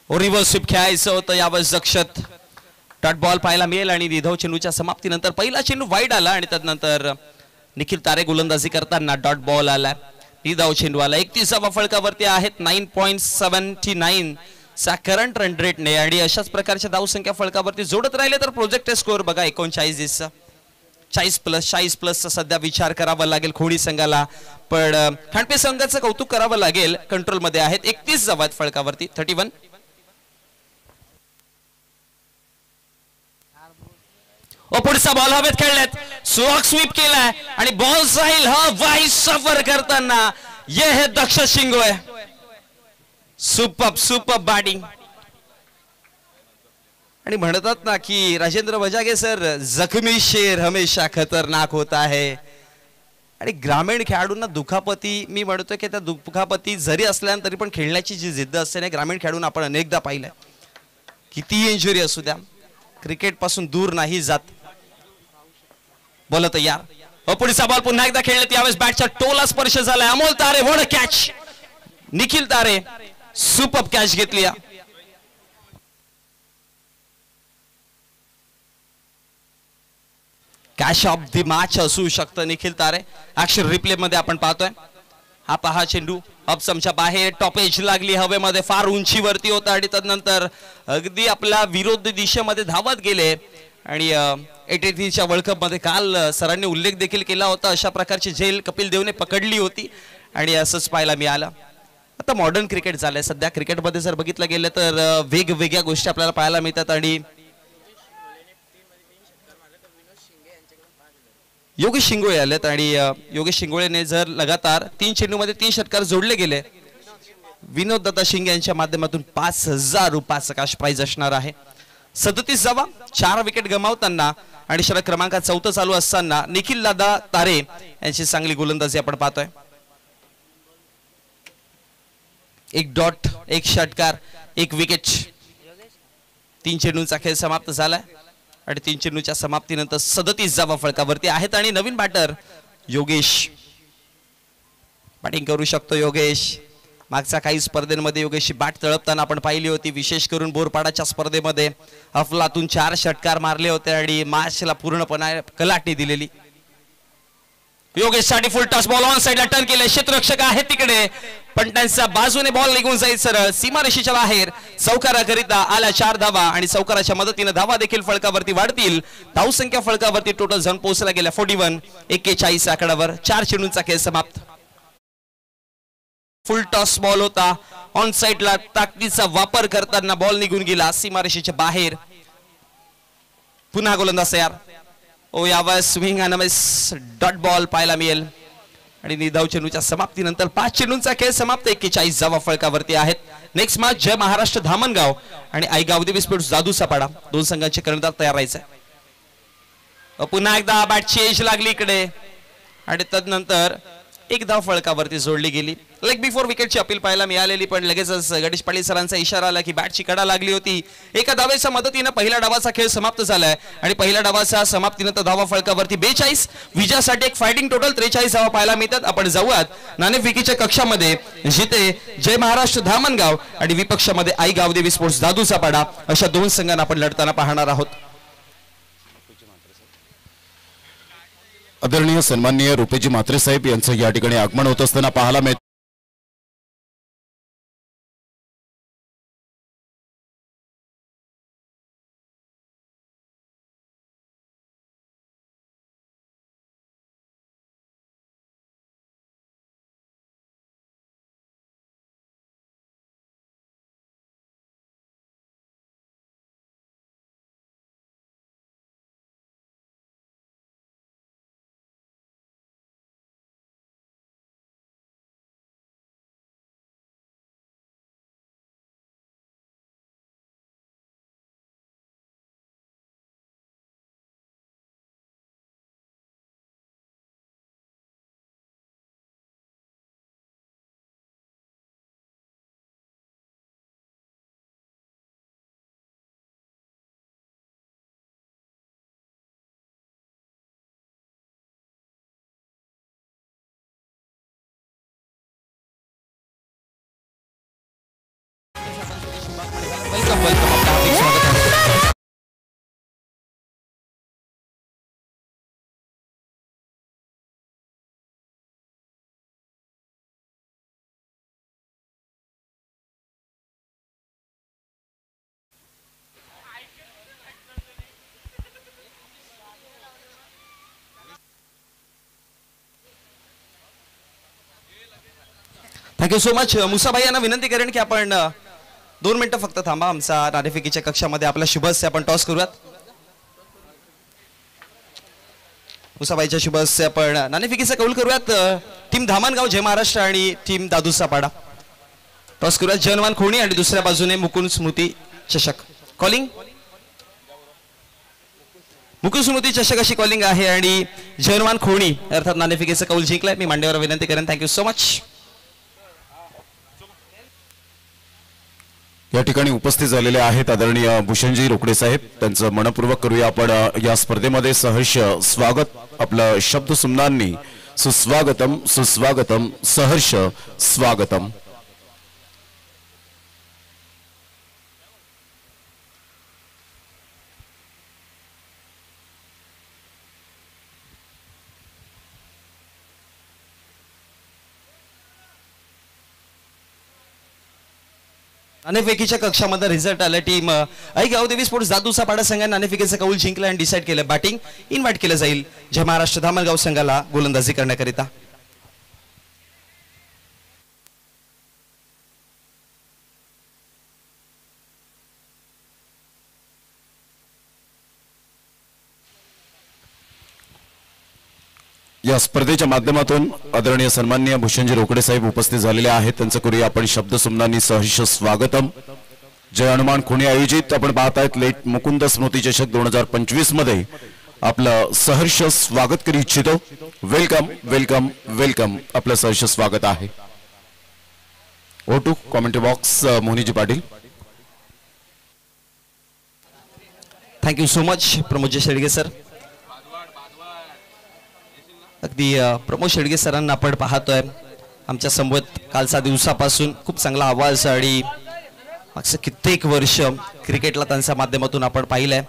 रिव्हर्स स्वीप खेळायचं होतं यावेळेस जक्षत डॉट बॉल पाहायला मिळेल आणि निधव चेंडूच्या समाप्तीनंतर पहिला चेंडू वाईड आला आणि त्यानंतर निखिल तारे गोलंदाजी करताना डॉट बॉल आला. निधव चेंडू आला 31 फलकावरती आहेत 9.79 चा करंट रन रेटने आणि अशाच प्रकारच्या धावसंख्या फलकावरती जोडत राहिले तर प्रोजेक्टेड स्कोअर बघा 39 40 प्लसचा सध्या विचार करावा लागेल खोडी संघाला. पण खांडपे संघाचं कौतुक करावं लागेल कंट्रोलमध्ये आहेत 31 धावा फलकावरती 31. पुढचा बॉल हवेत खेळल्यात स्लॉक स्वीप केलाय आणि बॉल जाईल हवाई सफर करताना ये है दक्ष शिंगोळे. सुपर बॅटिंग आणि म्हणतात ना की राजेंद्र वजागे सर जखमी शेर हमेशा खतरनाक होता है. आणि ग्रामीण खेळाडूंना दुखापती मी म्हणतो की त्या दुखापती जरी असल्या तरी पण खेळण्याची जी जिद्द असते ना ग्रामीण खेळाडूंना आपण अनेकदा पाहिलंय. किती इंजुरी असू द्या क्रिकेट पासून दूर नाही जात. बोला तयार पुढचा बॉल पुन्हा एकदा खेळले त्यावेळेस बॅटच्या टोला स्पर्श झालाय. अमोल तारे वड कॅच निखिल तारे सुपर कॅच घेतली. कॅच ऑफ द मॅच असू शकतं निखिल तारे. ऍक्शन रिप्ले मध्ये आपण पाहतोय हा पहा चेंडू अपसमच्या बाहेर टॉप एज लागली हवेमध्ये फार उंचीवरती होता आणि त्यानंतर अगदी आपल्या विरोधी दिशेमध्ये धावत गेले. आणि 83च्या वर्ल्ड कप मध्ये काल सरांनी उल्लेख देखील केला होता अशा प्रकारची झेल कपिल देवने पकडली होती आणि असंच पाहायला मिळालं. आता मॉडर्न क्रिकेट झालंय सध्या क्रिकेटमध्ये जर बघितलं गेलं तर वेगवेगळ्या गोष्टी आपल्याला पाहायला मिळतात. आणि योगेश शिंगोळे आलेत आणि योगेश शिंगोळेने जर लगातार 3 चेंडूमध्ये 3 षटकार जोडले गेले विनोद दादा शिंगे यांच्या माध्यमातून 5000 रुपयाचा कॅश प्राइज असणार आहे. 37 धावा 4 विकेट गमावताना आणि षटक क्रमांक 4 चालू असताना निखिल दादा तारे यांची चांगली गोलंदाजी आपण पाहतोय. 1 डॉट 1 षटकार 1 विकेट. 3 चेंडूंचा खेळ समाप्त झालाय आणि 3 चेंडूच्या समाप्तीनंतर 37 धावा फलकावरती आहेत आणि नवीन बॅटर योगेश बॅटिंग करू शकतो. योगेश मागच्या काही स्पर्धेमध्ये योगेशची बॅट तळपताना आपण पाहिली होती विशेष करून बोरपाडाच्या स्पर्धेमध्ये अफलातून 4 षटकार मारले होते आणि मॅचला पूर्णपणे कलाटणी दिलेली. योगेश साठी फुल टॉस बॉल ऑन साइडला टर्न केले क्षेत्ररक्षक आहे तिकडे पण त्यांच्या बाजूने बॉल निघून जाईल सरळ सीमारेषेच्या बाहेर. चौकाराकरिता आल्या 4 धावा आणि चौकाराच्या मदतीने धावा देखील फलकावरती वाढतील. धावसंख्या फलकावरती टोटल झोन पोहोचला गेला 41 41 आकड्यावर. 4 चेंडूंचा खेळ समाप्त. फुल टॉस बॉल होता ऑन साइडला ताकदीचा वापर करताना बॉल निघून गेला सीमारेषेच्या बाहेर. पुन्हा गोलंदाज तयार यावर स्विंग आणि मिस डॉट बॉल पाहायला मिळेल आणि निधव चेंडूच्या समाप्तीनंतर 5 चेंडूंचा खेळ समाप्त 41 धावा फलकावरती आहेत. नेक्स्ट मॅच जय महाराष्ट्र धामणगाव आणि आई गावदेवी स्पोर्ट्स जादू सपाडा 2 संघांचे कर्णधार तयार राहायचे. पुन्हा एकदा बॅट चेंज लागली इकडे आणि त्यानंतर 1 धाव फलकावरती जोडली गेली. लेग बिफोर विकेटची अपील पाहायला मिळालेली पण लगेचच गणेश पाटील सरांचा इशारा आला की बॅटची कडा लागली होती. एका धावेच्या मदतीने पहिल्या डावाचा खेळ समाप्त झालाय आणि पहिल्या डावाच्या समाप्तीनंतर धावा फलकावरती 42 विजयासाठी एक फायटिंग टोटल 43 धावा पाहायला मिळतात. आपण जाऊयात नाणेफेकीच्या कक्षामध्ये जिथे जय महाराष्ट्र धामणगाव आणि विपक्षामध्ये आई गावदेवी स्पोर्ट्स दादू सपाडा अशा 2 संघांना आपण लढताना पाहणार आहोत. आदरणीय सन्माननीय रुपेजी म्हात्रे साहेब यांचं या ठिकाणी आगमन होत असताना पाहायला मिळतं. Thank you so much. मुसाभाई यांना विनंती करेन की आपण 2 मिनिटं फक्त थांबा. आमचा नाणेफेकीच्या कक्षामध्ये आपला शुभस्य आपण टॉस करूयात. मुसाभाईच्या शुभस्य आपण नाणेफेकीचा कौल करूयात. टीम धामणगाव जय महाराष्ट्र आणि टीम दादूसापाडा टॉस करूयात. जयनवान खोणी आणि दुसऱ्या बाजूने मुकुंद स्मृती चषक. कॉलिंग मुकुंद स्मृती चषक अशी कॉलिंग आहे आणि जयनवान खोणी अर्थात नाणेफेकीचा कौल जिंकलाय. मी मांडेवर विनंती करेन. Thank you so much. या ठिकाणी उपस्थित झालेले आहेत आदरणीय भूषणजी रोकडे साहेब. त्यांचं मनपूर्वक करूया आपण या स्पर्धेमध्ये सहर्ष स्वागत. आपलं शब्द सुमनांनी सुस्वागतम सुस्वागतम सहर्ष स्वागतम. नाणेफेकीच्या कक्षामध्ये रिझल्ट आला. टीम आई गावदेवी स्पोर्ट्स दादूसापाडा संघाने नाणेफेकीचं कौल जिंकलं आणि डिसाईड केलं बॅटिंग इन्व्हाइट केलं जाईल जय महाराष्ट्र धामणगाव संघाला गोलंदाजी करण्याकरिता. या स्पर्धेच्या माध्यमातून आदरणीय सन्माननीय भूषणजी रोकडे साहेब उपस्थित झालेले आहेत. त्यांचं करूया आपण शब्द सुमनांनी सहर्ष स्वागतम. जय हनुमान खोणी आयोजित आपण पाहत आहेत लेट मुकुंद स्मृती चषक 2025 मध्ये आपलं सहर्ष स्वागत करू इच्छितो. Welcome welcome welcome. आपलं सहर्ष स्वागत आहे. ओ to commentary box Mohaniji Patil. Thank you so much Pramodji Shedge sir. अगदी प्रमोद शेडगे सरांना आपण पाहतोय आमच्या समवेत कालच्या दिवसापासून खूप चांगला आवाज आणि मागचं कित्येक वर्ष क्रिकेटला त्यांच्या माध्यमातून आपण पाहिलंय.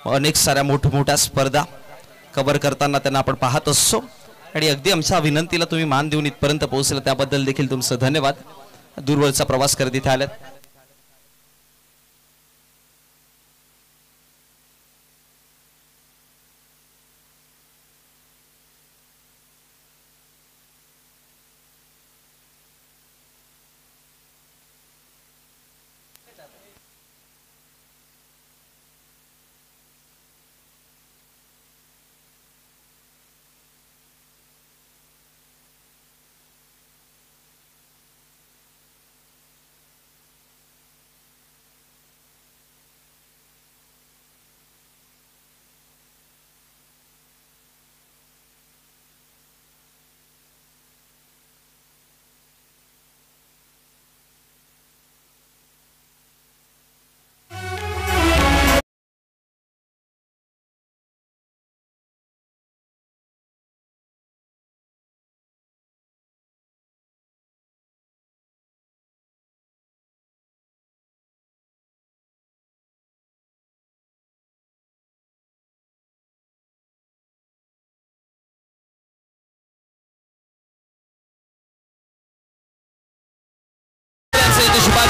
अनेक साऱ्या मोठमोठ्या स्पर्धा कव्हर करताना त्यांना आपण पाहत असतो आणि अगदी आमच्या विनंतीला तुम्ही मान देऊन इथपर्यंत पोहोचला त्याबद्दल देखील तुमचं धन्यवाद. दूरवरचा प्रवास करत इथे आल्यात.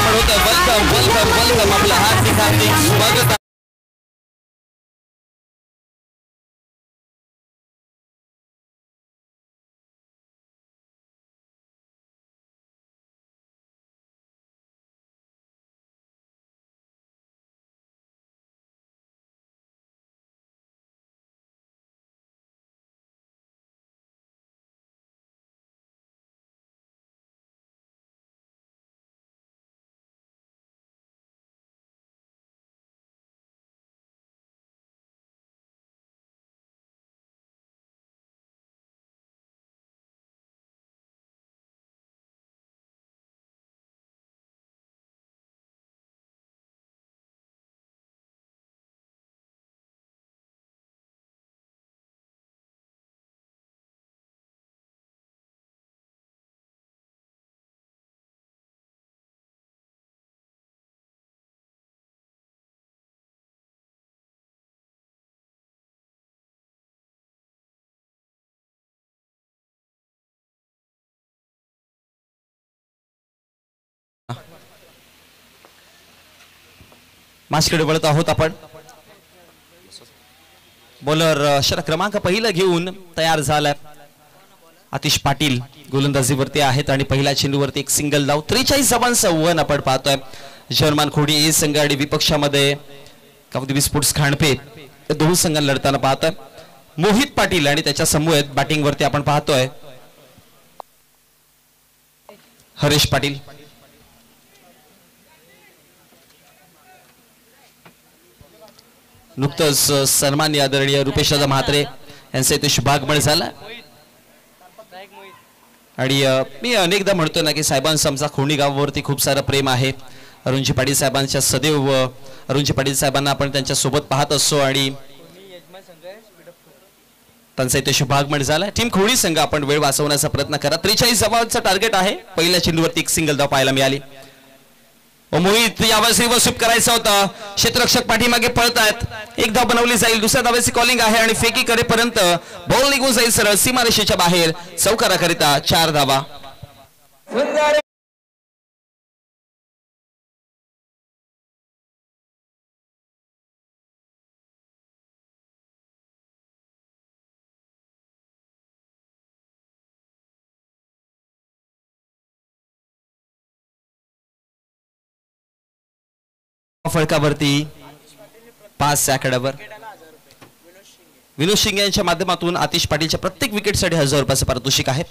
Welcome welcome welcome. आपलं हार्दिक हार्दिक स्वागत. मास्कडे वळत आहोत आपण. बॉलर षटक क्रमांक पहिला घेऊन तयार झालाय आतिश पाटील गोलंदाजीवरती आहेत आणि पहिल्या चेंडूवरती एक सिंगल धाव. 43 धावांचा वन आपण पाहतोय. जर्मन खोडी ए संघ आणि विपक्षामध्ये कावदिवी स्पोर्ट्स खांडपे दोन संघांना लढताना पाहतोय. मोहित पाटील आणि त्याच्या समूहात बॅटिंग वरती आपण पाहतोय हरेश पाटील. नुकतंच सन्मान्य आदरणीय रुपेशदादा म्हात्रे यांचा इथे शुभागमन झाला आणि मी अनेकदा म्हणतो ना की साहेबांचं आमचा खोणी गावावरती खूप सारं प्रेम आहे. अरुणजी पाटील साहेबांच्या सदैव अरुणजी पाटील साहेबांना आपण त्यांच्या सोबत पाहत असतो आणि त्यांचा इथे शुभागमन झाला. टीम खोणी संघ आपण वेळ वाचवण्याचा प्रयत्न करा. 43 धावांचं टार्गेट आहे. पहिल्या चेंडूवरती एक सिंगल धाव पाहायला मिळाली. मोहित यावेळेस रिव्हर्स स्वीप करायचं होतं. क्षेत्ररक्षक पाठीमागे पळतायत. एक धाव बनवली जाईल. दुसऱ्या धावेची कॉलिंग आहे आणि फेकी करेपर्यंत बॉल निघून जाईल सरळ सीमारेषेच्या बाहेर. चौकाराकरिता 4 धावा. फळकावरती 5 आकड्यावर विनोद शिंगे यांच्या माध्यमातून आतिश पाटीलच्या प्रत्येक विकेटसाठी 1000 रुपयाचं पारितोषिक आहे.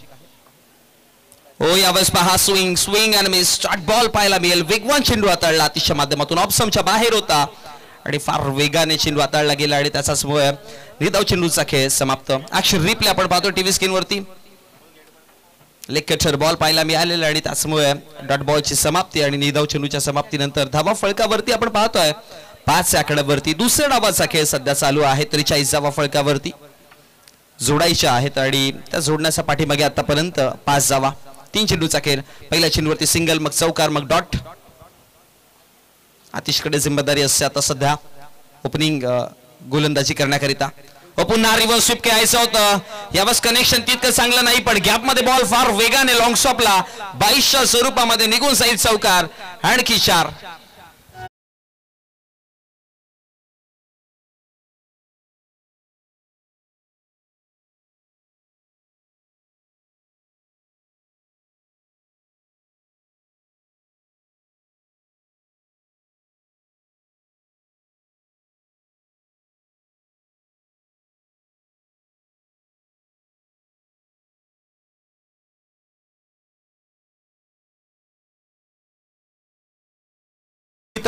ओ यावेळेस पहा स्विंग आणि मिस शॉर्ट बॉल पाहायला मिळेल. वेगवान चेंडू हाताळला आतिशच्या माध्यमातून. ऑप्शनच्या बाहेर होता आणि फार वेगाने चेंडू हाताळला गेला आणि त्याचाच निधाव चेंडूचा खेळ समाप्त. अक्षर रिप्ले आपण पाहतो टीव्ही स्क्रीनवरती. लेग कटर बॉल पाहायला मिळालेला आणि त्याचमुळे डॉट बॉलची समाप्ती आणि निधाव चेंडूच्या समाप्तीनंतर धावा फळकावरती आपण पाहतोय 5 आकड्यावरती. दुसऱ्या डावाचा खेळ सध्या चालू आहे. 43 धावा फळकावरती जोडायच्या आहेत आणि त्या जोडण्याच्या पाठीमागे आतापर्यंत 5 धावा. 3 चेंडूचा खेळ. पहिल्या चेंडूवरती सिंगल, मग चौकार, मग डॉट. आतिशकडे जिम्मेदारी असते आता सध्या ओपनिंग गोलंदाजी करण्याकरिता. पुन्हा रिव्हर्स स्वीप खेळायचं होतं. यावेळेस कनेक्शन तितकं चांगलं नाही पण गॅप मध्ये बॉल फार वेगाने लॉंग स्टॉपला 22च्या स्वरूपामध्ये निघून जाईल. चौकार. आणखी 4.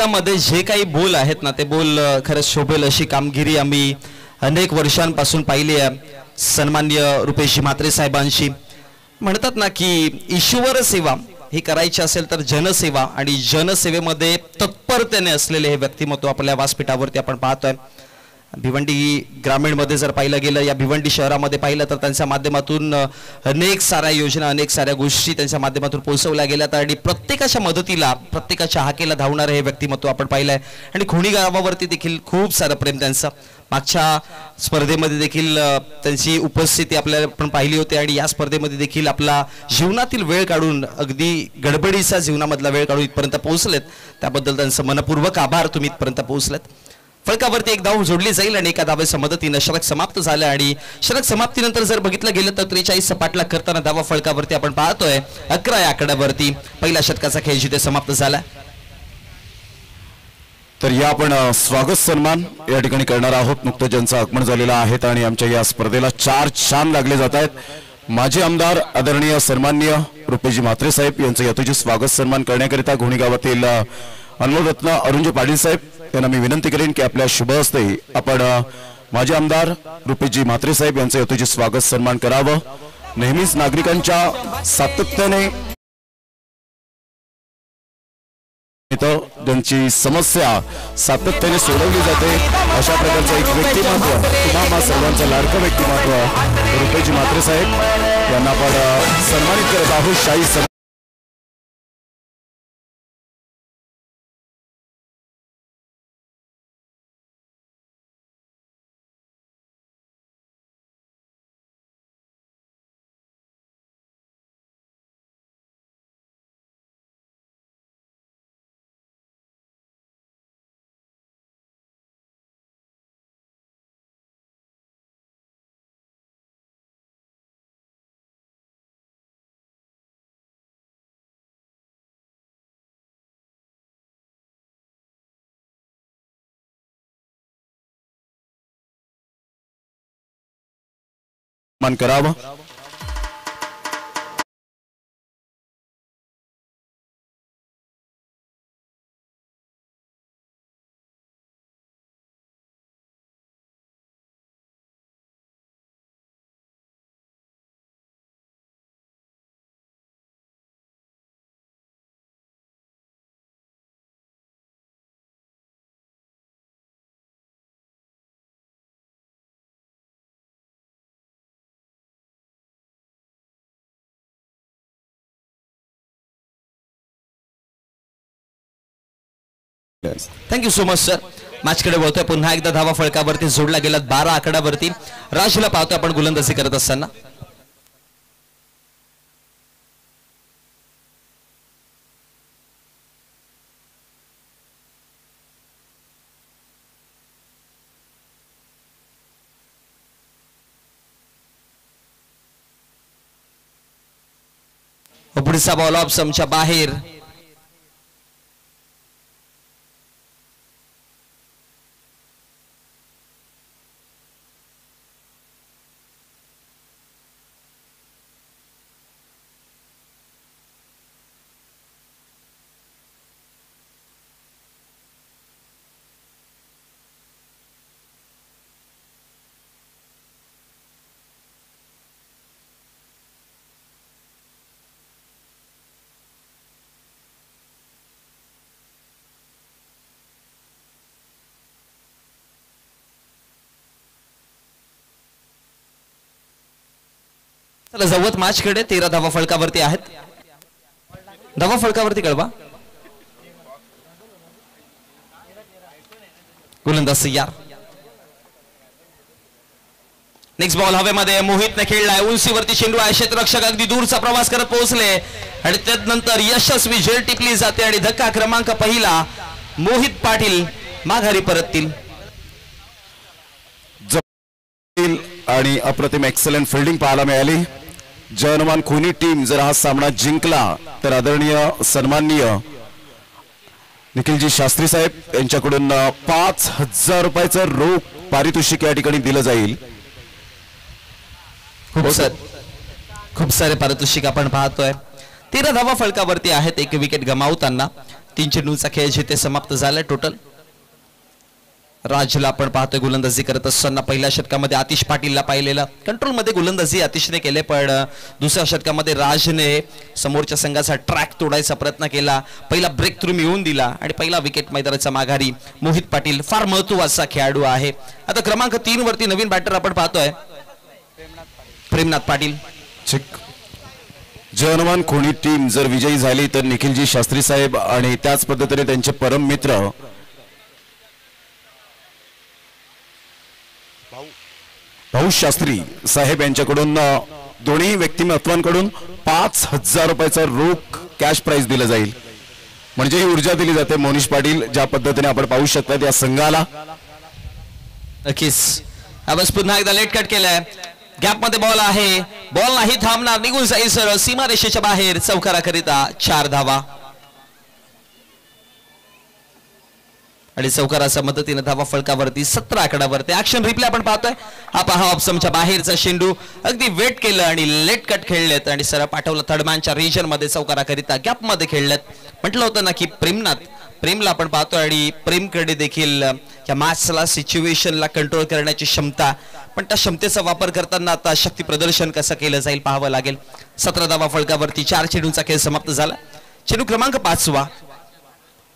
मध्ये जे काही बोल आहेत ना ते बोल खरंच शोभेल अशी कामगिरी आम्ही अनेक वर्षांपासून पाहिली आहे. सन्मान्य रुपेशजी म्हात्रे साहेबांशी म्हणतात ना की ईश्वर सेवा ही करायची असेल तर जनसेवा आणि जनसेवेमध्ये तत्परतेने असलेले हे व्यक्तिमत्व आपल्या व्यासपीठावरती आपण पाहतोय. भिवंडी ग्रामीण मध्ये जर पाहिलं गेलं या भिवंडी शहरामध्ये पाहिलं तर त्यांच्या माध्यमातून अनेक साऱ्या योजना अनेक साऱ्या गोष्टी त्यांच्या माध्यमातून पोहोचवल्या गेल्यात आणि प्रत्येकाच्या मदतीला प्रत्येकाच्या हाकेला धावणारे हे व्यक्तिमत्व आपण पाहिलंय. आणि खोणी गावावरती देखील खूप सारं प्रेम त्यांचं. मागच्या स्पर्धेमध्ये देखील त्यांची उपस्थिती आपल्याला पण पाहिली होती आणि या स्पर्धेमध्ये देखील आपला जीवनातील वेळ काढून अगदी गडबडीचा जीवनामधला वेळ काढून इथपर्यंत पोहोचलेत. त्याबद्दल त्यांचं मनपूर्वक आभार. तुम्ही इथपर्यंत पोहोचलेत. फळकावरती एक धाव जोडली जाईल आणि एका धावेच्या मदतीने षटक समाप्त झालं आणि षटक समाप्तीनंतर जर बघितलं गेलं तर 43 पाठला करताना धावा फळकावरती आपण पाहतोय 11 या आकड्यावरती. पहिल्या षटकाचा खेळ जिथे समाप्त झाला. तर या आपण स्वागत सन्मान या ठिकाणी करणार आहोत. नुकतं ज्यांचं आगमन झालेलं आहे आणि आमच्या या स्पर्धेला 4 छान लागले जात आहेत. माजी आमदार आदरणीय सन्माननीय रुपेशजी म्हात्रे साहेब यांचं यथोचित स्वागत सन्मान करण्याकरिता घोणी गावातील अनमोलरत्न अरुणजी पाटील साहेब यांना मी विनंती करेन की आपल्या शुभ हस्ते आपण माजी आमदार रुपेशजी म्हात्रे साहेब यांचं यथोचित स्वागत सन्मान करावं. नेहमीच नागरिकांच्या सातत्याने त्यांची समस्या सातत्याने सोडवली जाते अशा प्रकारचं एक व्यक्तिमत्व तुम्हा सर्वांचं लाडकं व्यक्तिमत्व रुपेशजी म्हात्रे साहेब यांना आपण सन्मानित करत आहोत. शाही मान करावा. Thank you so much sir. मॅचकडे बोलतोय पुन्हा एकदा धावा फळकावरती जोडला गेला 12 आकड्यावरती. राजला पाहतोय आपण गोलंदाजी करत असताना. पुढचा बॉल ऑफ समच्या बाहेर. चला जवळ मॅचकडे 13 धावा फळकावरती आहेत. धावा फळकावरती कळवा. गोलंदाज तयार. नेक्स्ट बॉल हवेमध्ये मोहितने खेळलाय. उंचीवरती चेंडू आहे. क्षेत्ररक्षक अगदी दूरचा प्रवास करत पोहोचले आणि त्यानंतर यशस्वी झेल टिपली जाते आणि धक्का क्रमांक पहिला मोहित पाटील माघारी परततील. आणि अप्रतिम एक्सलंट फिल्डिंग पाहायला मिळाली. जय हनुमान खोनी टीम जर हा सामना जिंकला तर आदरणीय सन्माननीय निखिलजी शास्त्री साहेब यांच्याकडून 5,000 रुपयाचं रोख पारितोषिक या ठिकाणी दिलं जाईल. खूप सारे पारितोषिक आपण पाहतोय. 13 धावा फळकावरती आहेत. एक विकेट गमावताना 3 चेंडूंचा खेळ जिथे समाप्त झालाय. टोटल राजला आपण पाहतोय गोलंदाजी करत असताना. पहिल्या षटकामध्ये आतिश पाटीलला पाहिलेलं कंट्रोलमध्ये गोलंदाजी आतिशने केले, पण दुसऱ्या षटकामध्ये राजने समोरच्या संघाचा ट्रॅक तोडायचा प्रयत्न केला. पहिला ब्रेक थ्रू मिळवून दिला आणि पहिला विकेट मैदानाचा माघारी मोहित पाटील फार महत्त्वाचा खेळाडू आहे. आता क्रमांक 3 वरती नवीन बॅटर आपण पाहतोय प्रेमनाथ पाटील. जय हनुमान खोनी टीम जर विजयी झाली तर निखिलजी शास्त्री साहेब आणि त्याच पद्धतीने त्यांचे परम मित्र भाऊ शास्त्री साहेब यांच्याकडून दोन्ही व्यक्तिमत्वांकडून 5,000 रुपयाचा रोख कॅश प्राइज दिलं जाईल. म्हणजे ही ऊर्जा दिली जाते मोनिश पाटील ज्या पद्धतीने आपण पाहू शकता या संघाला. नक्कीच आवाज पुन्हा एकदा लेट कट केलाय. गॅप मध्ये बॉल आहे. बॉल नाही थांबणार. निघून जाईल सरळ सीमारेषेच्या बाहेर. चौकाराकरिता 4 धावा आणि चौकाराच्या मदतीने धावा फळकावरती 17 आकड्यावरती. ऍक्शन रिप्ले आपण पाहतोय. हा पहा ऑप्शनच्या बाहेरचा चेंडू अगदी वेट केलं आणि लेट कट खेळलेत आणि सरळ पाठवलं थर्डमॅनच्या रिजन मध्ये चौकाराकरिता. गॅप मध्ये खेळलेत. म्हटलं होतं ना की प्रेमला आपण पाहतोय आणि प्रेमकडे देखील या मॅचला सिच्युएशनला कंट्रोल करण्याची क्षमता, पण त्या क्षमतेचा वापर करताना आता शक्ती प्रदर्शन कसं केलं जाईल पाहावं लागेल. 17 धावा फळकावरती 4 चेंडूंचा खेळ समाप्त झाला. चेंडू क्रमांक 5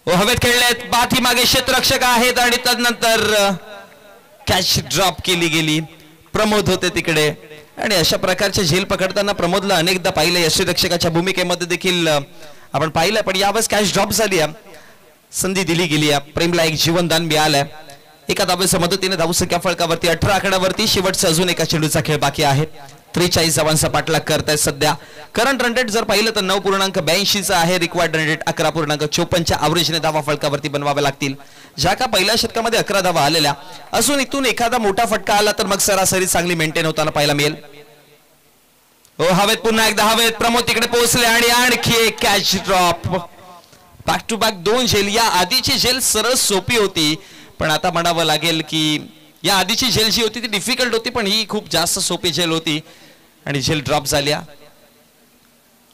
हवेत खेळलेत. पाठीमागे क्षेत्ररक्षक आहेत आणि त्यानंतर कॅच ड्रॉप केली गेली. प्रमोद होते तिकडे आणि अशा प्रकारचे झेल पकडताना प्रमोदला अनेकदा पाहिलं. यष्टीरक्षकाच्या भूमिकेमध्ये देखील आपण पाहिलं, पण यावेळेस कॅच ड्रॉप झाली. संधी दिली गेली. प्रेमला एक जीवनदान मिळालंय. एका धावेच्या मदतीने धावसंख्या फळकावरती 18 आकड्यावरती. शेवटचा अजून एका चेंडूचा खेळ बाकी आहे. 43 धावांचा पाठलाग करतायत सध्या. करंट रन रेट जर पाहिलं तर 9.82 आहे. रिक्वायर्ड रन रेट 11.54च्या ॲव्हरेजने धावा फळकावरती बनवाव्या लागतील. ज्या का पहिल्या षटकामध्ये 11 धावा आलेल्या असून इथून एखादा मोठा फटका आला तर मग सरासरी चांगली मेंटेन होताना पाहायला मिळेल. हवेत पुन्हा एकदा हवेत. प्रमोद तिकडे पोहोचले आणि आणखी एक catch drop. Back to back 2 झेल. या आधीची झेल सरळ सोपी होती, पण आता म्हणावं लागेल की या आधीची झेल जी होती ती डिफिकल्ट होती, पण ही खूप जास्त सोपी झेल होती आणि झेल ड्रॉप झाल्या.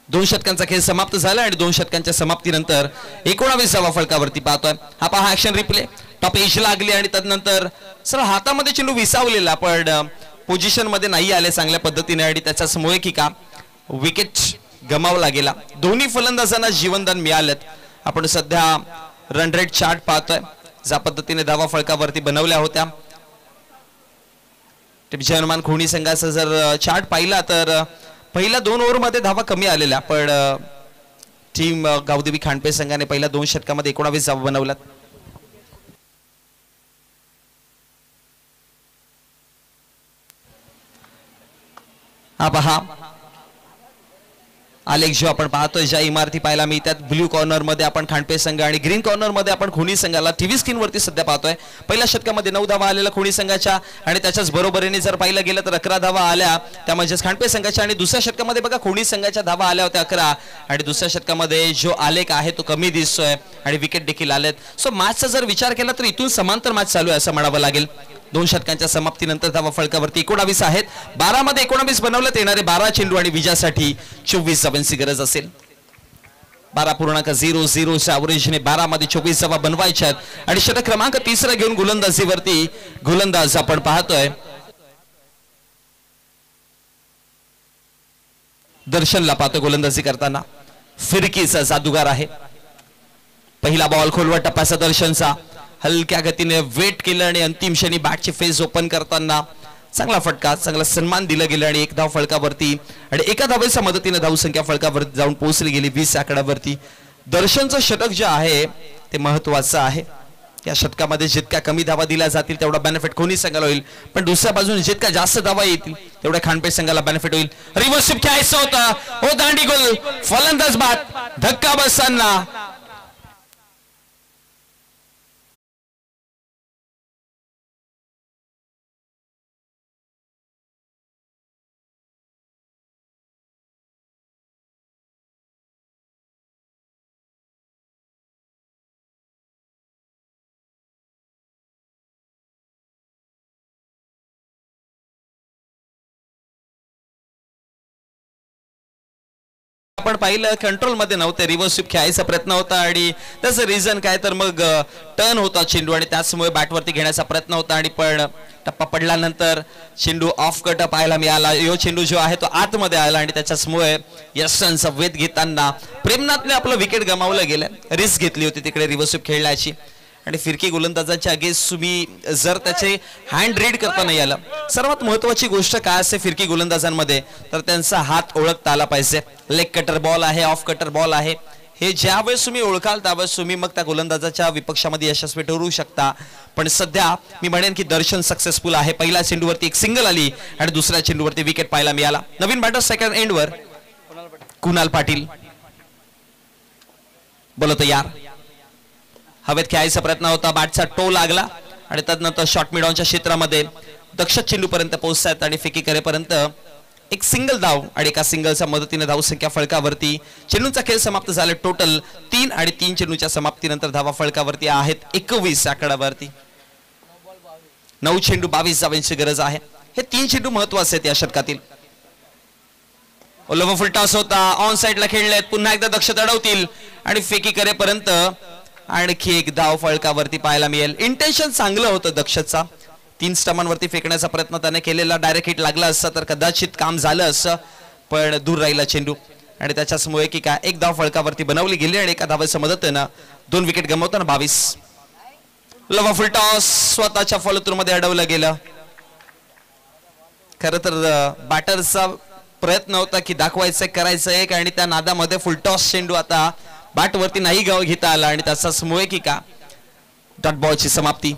2 षटकांचा खेळ समाप्त झाला आणि 2 षटकांच्या समाप्तीनंतर 19व्या फलकावरती पाहतोय. हा पहा ऍक्शन रिप्ले. टॉप एज लागली आणि त्यानंतर सरळ हातामध्ये चेंडू विसावलेला, पण पोझिशन मध्ये नाही आले चांगल्या पद्धतीने आणि त्याच्यामुळे की का विकेट गमावला गेला. दोन्ही फलंदाजांना जीवनदान मिळालेत. आपण सध्या रन रेट चार्ट पाहतोय, ज्या पद्धतीने धावा फलकावरती बनवल्या होत्या. जय हनुमान खोणी संघाचा जर चार्ट पाहिला तर पहिल्या 2 ओव्हरमध्ये धावा कमी आलेल्या, पण टीम गावदेवी खांडपे संघाने पहिल्या 2 षटकामध्ये 19 धावा बनवल्यात. हा पहा आलेख जो आपण पाहतोय, ज्या इमारती पाहायला मिळतात. ब्ल्यू कॉर्नर मध्ये आपण खांडपे संघ आणि ग्रीन कॉर्नर मध्ये आपण खोणी संघाला टीव्ही स्क्रीन वरती सध्या पाहतोय. पहिल्या षटकामध्ये 9 धावा आलेल्या खोणी संघाच्या आणि त्याच्याच बरोबरीने जर पाहिलं गेलं तर 11 धावा आल्या त्या म्हणजेच खांडपे संघाच्या. आणि दुसऱ्या षटकामध्ये बघा खोणी संघाच्या धावा आल्या होत्या 11 आणि दुसऱ्या षटकामध्ये जो आलेख आहे तो कमी दिसतोय आणि विकेट देखील आलेत. सो मॅचचा जर विचार केला तर इथून समांतर मॅच चालू आहे असं म्हणावं लागेल. 2 षटकांच्या समाप्तीनंतर धावा फलकावरती 19 आहेत. 12 मध्ये 19 बनवण्यात येणारे 12 चेंडू आणि विजयासाठी 24 धावांची गरज असेल. 12.00च्या अवरेजने 12 मध्ये 24 धावा बनवायच्या आहेत आणि षटक क्रमांक 3 घेऊन गोलंदाजीवरती गोलंदाज आपण पाहतोय दर्शनला पाहतोय गोलंदाजी करताना. फिरकीचा जादूगार आहे. पहिला बॉल खोलवर टप्प्याचा दर्शनचा हलक्या गतीने वेट केलं आणि अंतिम क्षणी बॅटची फेस ओपन करताना चांगला फटका, चांगला सन्मान दिला गेला आणि 1 धाव फलकावरती आणि 1 धावेच्या मदतीने धावसंख्या फलकावरती जाऊन पोहोचली गेली 20 आकड्यावरती. दर्शनचं षटक जे आहे ते महत्वाचं आहे. या षटकामध्ये जितक्या कमी धावा दिल्या जातील तेवढा बेनिफिट कोणी संघाला होईल, पण दुसऱ्या बाजूने जितक्या जास्त धावा येतील तेवढ्या खांडपे संघाला बेनिफिट होईल. रिव्हर्स स्वीप खेळायचं होतं. हो दांडी गोल, फलंदाज बाद, धक्का बसताना आपण पाहिलं कंट्रोल मध्ये नव्हते. रिव्हर्स स्वीप खेळायचा प्रयत्न होता आणि त्याचं रिझन काय तर मग टर्न होता चेंडू आणि त्याचमुळे बॅटवरती घेण्याचा प्रयत्न होता आणि पण टप्पा पडल्यानंतर चेंडू ऑफ कट पाहायला मिळाला. यो चेंडू जो आहे तो आतमध्ये आला आणि त्याच्यामुळे यशनचा वेध घेताना प्रेमनाथने आपलं विकेट गमावलं गेलं. रिस्क घेतली होती तिकडे रिव्हर्स स्वीप खेळण्याची आणि फिरकी गोलंदाजाच्या अगेन्स्ट तुम्ही जर त्याचे हँड रीड करता नाही आलं. सर्वात महत्वाची गोष्ट काय असते फिरकी गोलंदाजांमध्ये तर त्यांचा हात ओळखता आला पाहिजे. लेग कटर बॉल आहे, ऑफ कटर बॉल आहे, हे ज्यावेळेस तुम्ही ओळखाल त्यावेळेस तुम्ही मग त्या गोलंदाजाच्या विपक्षामध्ये यशस्वी ठरू शकता. पण सध्या मी म्हणेन की दर्शन सक्सेसफुल आहे. पहिल्या चेंडूवरती 1 सिंगल आली आणि दुसऱ्या चेंडूवरती विकेट पाहायला मिळाला. नवीन बॅटर सेकंड एंडवर कुणाल पाटील बोलो तयार. हवेत खेळायचा प्रयत्न होता, बॅटचा टो लागला आणि त्यानंतर शॉर्ट मिडॉनच्या क्षेत्रामध्ये दक्ष चेंडू पर्यंत पोहोचतात आणि फेकी करेपर्यंत 1 सिंगल धाव आणि एका सिंगलच्या मदतीने धावसंख्या फलकावरती चेंडूचा खेळ समाप्त झाला. टोटल 3 आणि 3 चेंडूच्या समाप्तीनंतर धावा फलकावरती आहेत 21 आकड्यावरती. 9 चेंडू 22 धावांची गरज आहे. हे 3 चेंडू महत्वाचे आहेत या षटकातील. ओलवा फुल टॉस होता, ऑन साइडला खेळलेत, पुन्हा एकदा दक्ष अडवतील आणि फेकी करेपर्यंत आणखी 1 धाव फलकावरती पाहायला मिळेल. इंटेन्शन चांगलं होतं दक्षचा. 3 स्टंपांवरती फेकण्याचा प्रयत्न त्याने केलेला. डायरेक्ट हिट लागला असता तर कदाचित काम झालं असं, पण दूर राहिला चेंडू आणि त्याच्यामुळे की काय 1 धाव फलकावरती बनवली गेली आणि 1 धावेच्या मदतीनं 2 विकेट गमावताना 22. लवा फुल टॉस स्वतःच्या फॉलोथ्रूमध्ये अडवलं गेलं. खरं तर बॅटरचा प्रयत्न होता की दाखवायचं करायचं एक आणि त्या नादामध्ये फुल टॉस चेंडू आता बॅट वरती नाही घेता आला आणि त्याच्यामुळे की का डॉट बॉलची समाप्ती.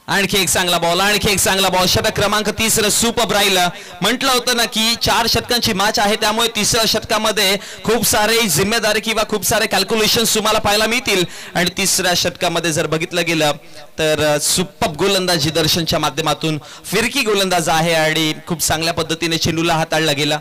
आणखी एक चांगला बॉल, आणखी एक चांगला बॉल. षटक क्रमांक 3 सुपर राहिलं. म्हटलं होतं ना की 4 षटकांची मॅच आहे, त्यामुळे 3ऱ्या षटकामध्ये खूप सारे जिम्मेदारी किंवा खूप सारे कॅल्क्युलेशन्स तुम्हाला पाहायला मिळतील आणि 3ऱ्या षटकामध्ये जर बघितलं गेलं तर सुपर गोलंदाजी दर्शनच्या माध्यमातून फिरकी गोलंदाज आहे आणि खूप चांगल्या पद्धतीने चेंडूला हाताळला गेला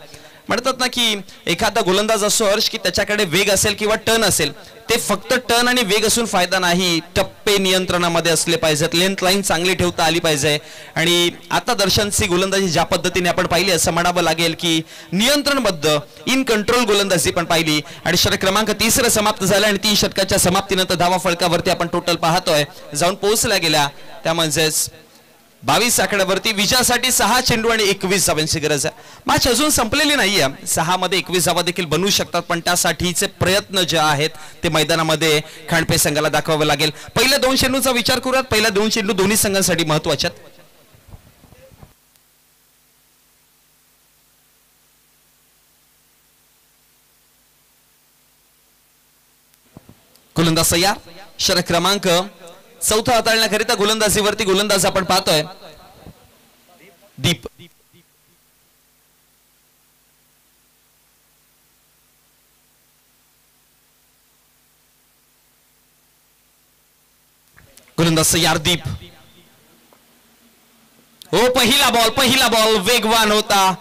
म्हणतात ना की एखादा गोलंदाज असो हर्ष की त्याच्याकडे वेग असेल किंवा टर्न असेल, ते फक्त टर्न आणि वेग असून फायदा नाही, टप्पे नियंत्रणामध्ये असले पाहिजेत, लेंथ लाईन चांगली ठेवता आली पाहिजे. आणि आता दर्शनची गोलंदाजी ज्या पद्धतीने आपण पाहिली असं म्हणावं लागेल की नियंत्रणबद्ध इन कंट्रोल गोलंदाजी पण पाहिली. आणि षटक क्रमांक 3 समाप्त झाला आणि 3 षटकाच्या समाप्तीनंतर धावा फलकावरती आपण टोटल पाहतोय जाऊन पोहोचल्या गेल्या. त्या म्हणजेच 22 आकड्यावरती विजयासाठी 6 चेंडू आणि 21 धावांची गरज आहे. मॅच अजून संपलेली नाहीये, 6 मध्ये 21 धावा देखील बनवू शकतात, पण त्यासाठीचे प्रयत्न जे आहेत ते मैदानामध्ये खांडपे संघाला दाखवावे लागेल. पहिल्या 2 चेंडूचा विचार करूयात. पहिल्या 2 चेंडू दोन्ही संघांसाठी महत्वाचे आहेत. गोलंदाज तयार. षटक क्रमांक 4 हाताळण्याकरिता गोलंदाजीवरती गोलंदाज आपण पाहतोय दीप. गोलंदाज तयार दीप. हो, पहिला बॉल वेगवान होता,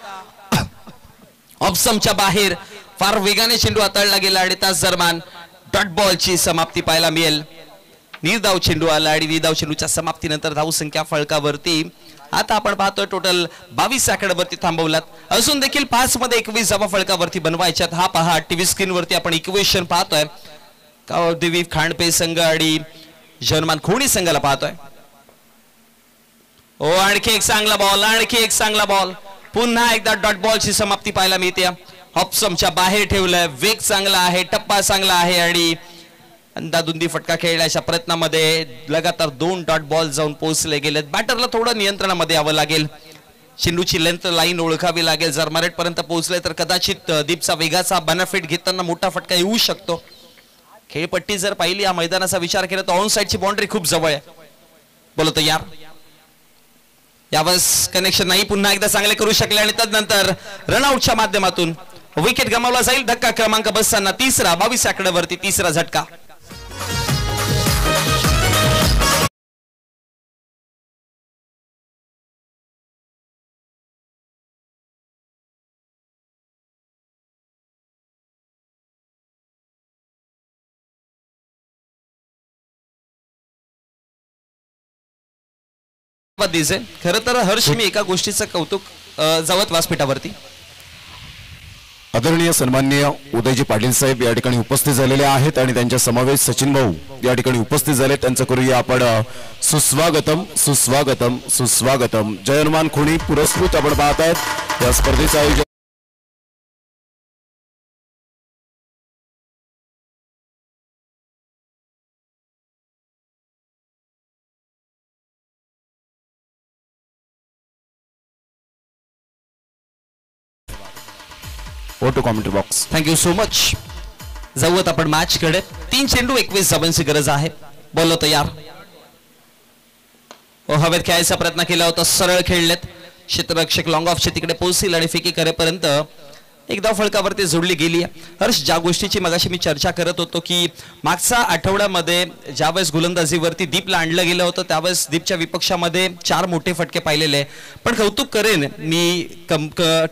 ऑप्शनच्या बाहेर फार वेगाने चेंडू हाताळला गेला आणि त्याच दरम्यान डॉट बॉलची समाप्ती पाहायला मिळेल. निर्धाव चेंडू आला आणि निर्धाव चेंडूच्या समाप्तीनंतर धाव संख्या फलकावरती आता आपण पाहतोय टोटल 22 आकड्यावरती थांबवलात. अजून देखील 5 मध्ये 21 धावा फलकावरती बनवायच्यात. हा पहा टीव्ही स्क्रीन वरती आपण इक्वेशन पाहतोय. गावदेवी खांडपे संघ आणि जनमान खोणी संघाला पाहतोय. ओ, आणखी एक चांगला बॉल, पुन्हा एकदा डॉट बॉलची समाप्ती पाहायला मिळते. ऑप्शनच्या बाहेर ठेवलंय, वेग चांगला आहे, टप्पा चांगला आहे आणि अंदाधुंदी फटका खेळण्याच्या प्रयत्नामध्ये लगातार 2 डॉट बॉल जाऊन पोहोचले गेलेत. बॅटरला थोडं नियंत्रणामध्ये यावं लागेल, चेंडूची लेंथ लाईन ओळखावी लागेल. जर मरेट पर्यंत पोहोचले तर कदाचित दीपचा वेगाचा बेनिफिट घेताना मोठा फटका येऊ शकतो. खेळपट्टी जर पाहिली या मैदानाचा विचार केला तर ऑन साइडची बाउंड्री खूप जवळ आहे. बोलतो यार, यावेळेस कनेक्शन नाही, पुन्हा एकदा चांगले करू शकले आणि त्यानंतर रनआउटच्या माध्यमातून विकेट गमावला जाईल. धक्का क्रमांक बसताना 22 आकड्यावरती 3रा झटका. खरं तर हर्ष, मी एका गोष्टीचं कौतुक जावत व्यासपीठावरती आदरणीय सन्माननीय उदयजी पाटील साहेब या ठिकाणी उपस्थित झालेले आहेत आणि त्यांच्या समावेश सचिन भाऊ या ठिकाणी उपस्थित झाले. त्यांचं करूया आपण सुस्वागतम सुस्वागतम सुस्वागतम. जयनमान खोणी पुरस्कृत आपण पाहत आहेत या स्पर्धेचं आयोजन photo commentary box. Thank you so much. जाऊयात आपण मॅच कडे. 3 चेंडू 21 धावांची गरज आहे. बोललो तयार. हवेत खेळायचा प्रयत्न केला होता, सरळ खेळलेत. क्षेत्ररक्षक लॉंग ऑफच्या तिकडे पोहोचतील आणि फेकी करेपर्यंत एक धाव फलकावरती जोडली गेली आहे. हर्ष, ज्या गोष्टीची मगाशी मी चर्चा करत होतो की मागच्या आठवड्यामध्ये ज्यावेळेस गोलंदाजीवरती दीपला आणलं गेलं होतं त्यावेळेस दीपच्या विपक्षामध्ये 4 मोठे फटके पाहिलेले. पण कौतुक करेन मी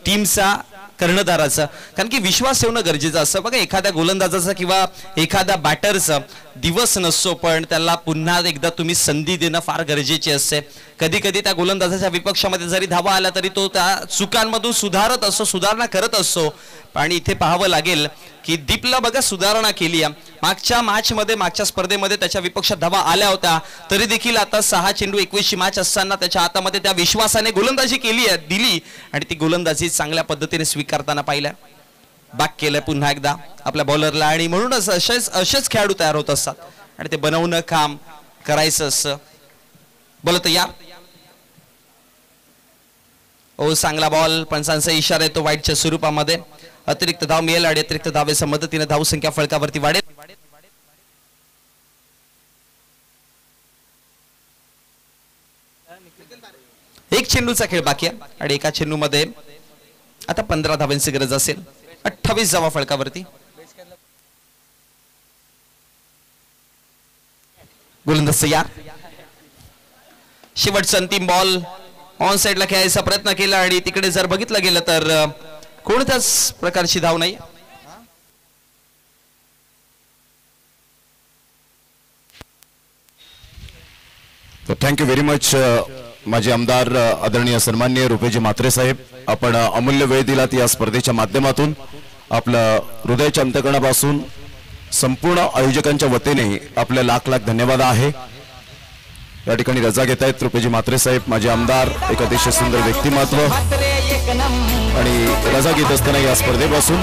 टीमचा कर्णधाराचं, कारण की विश्वास ठेवणं गरजेचं असतं. बघा, एखाद्या गोलंदाजाचा किंवा एखाद्या बॅटरचा दिवस नसतो, पण त्याला पुन्हा एकदा तुम्ही संधी देणं फार गरजेची असते. कधी कधी त्या गोलंदाजाच्या विपक्षामध्ये जरी धावा आला तरी तो त्या चुकांमधून सुधारणा करत असतो. आणि इथे पाहावं लागेल की दीपला बघा सुधारणा केली आहे. मागच्या मॅचमध्ये मागच्या स्पर्धेमध्ये त्याच्या विपक्षात धावा आल्या होत्या तरी देखील आता 6 चेंडू 21 मॅच असताना त्याच्या हातामध्ये त्या विश्वासाने गोलंदाजी दिली आणि ती गोलंदाजी चांगल्या पद्धतीने स्वीकारताना पाहिलं. बॅक केलंय पुन्हा एकदा आपल्या बॉलरला आणि म्हणूनच असेच खेळाडू तयार होत असतात आणि ते बनवणं काम करायचं असं. बोलत या. ओ, चांगला बॉल, पंचांचा इशारा येतो वाईटच्या स्वरूपामध्ये. अतिरिक्त धाव मिळेल आणि अतिरिक्त धावेच्या मदतीने धाव संख्या फलकावरती वाढेल. एक चेंडूचा खेळ बाकी आहे आणि एका चेंडू मध्ये आता 15 धावांची गरज असेल. 28 धावा फलकावरती. गोलंदाज तयार. शेवटचा अंतिम बॉल ऑन साइडला खेळायचा प्रयत्न केला आणि तिकडे जर बघितलं गेलं तर कोणत्याच प्रकारची धाव नाही. थँक्यू व्हेरी मच माझे आमदार आदरणीय सन्माननीय रुपेजी म्हात्रे साहेब. आपण अमूल्य वेळ दिलात या स्पर्धेच्या माध्यमातून. आपलं हृदयाच्या अंतकरणापासून संपूर्ण आयोजकांच्या वतीने आपले लाख लाख धन्यवाद आहे. या ठिकाणी रजा घेत आहेत रुपेजी म्हात्रे साहेब, माझे आमदार, एक अतिशय सुंदर व्यक्तिमत्व, आणि रजा घेत असताना या स्पर्धेपासून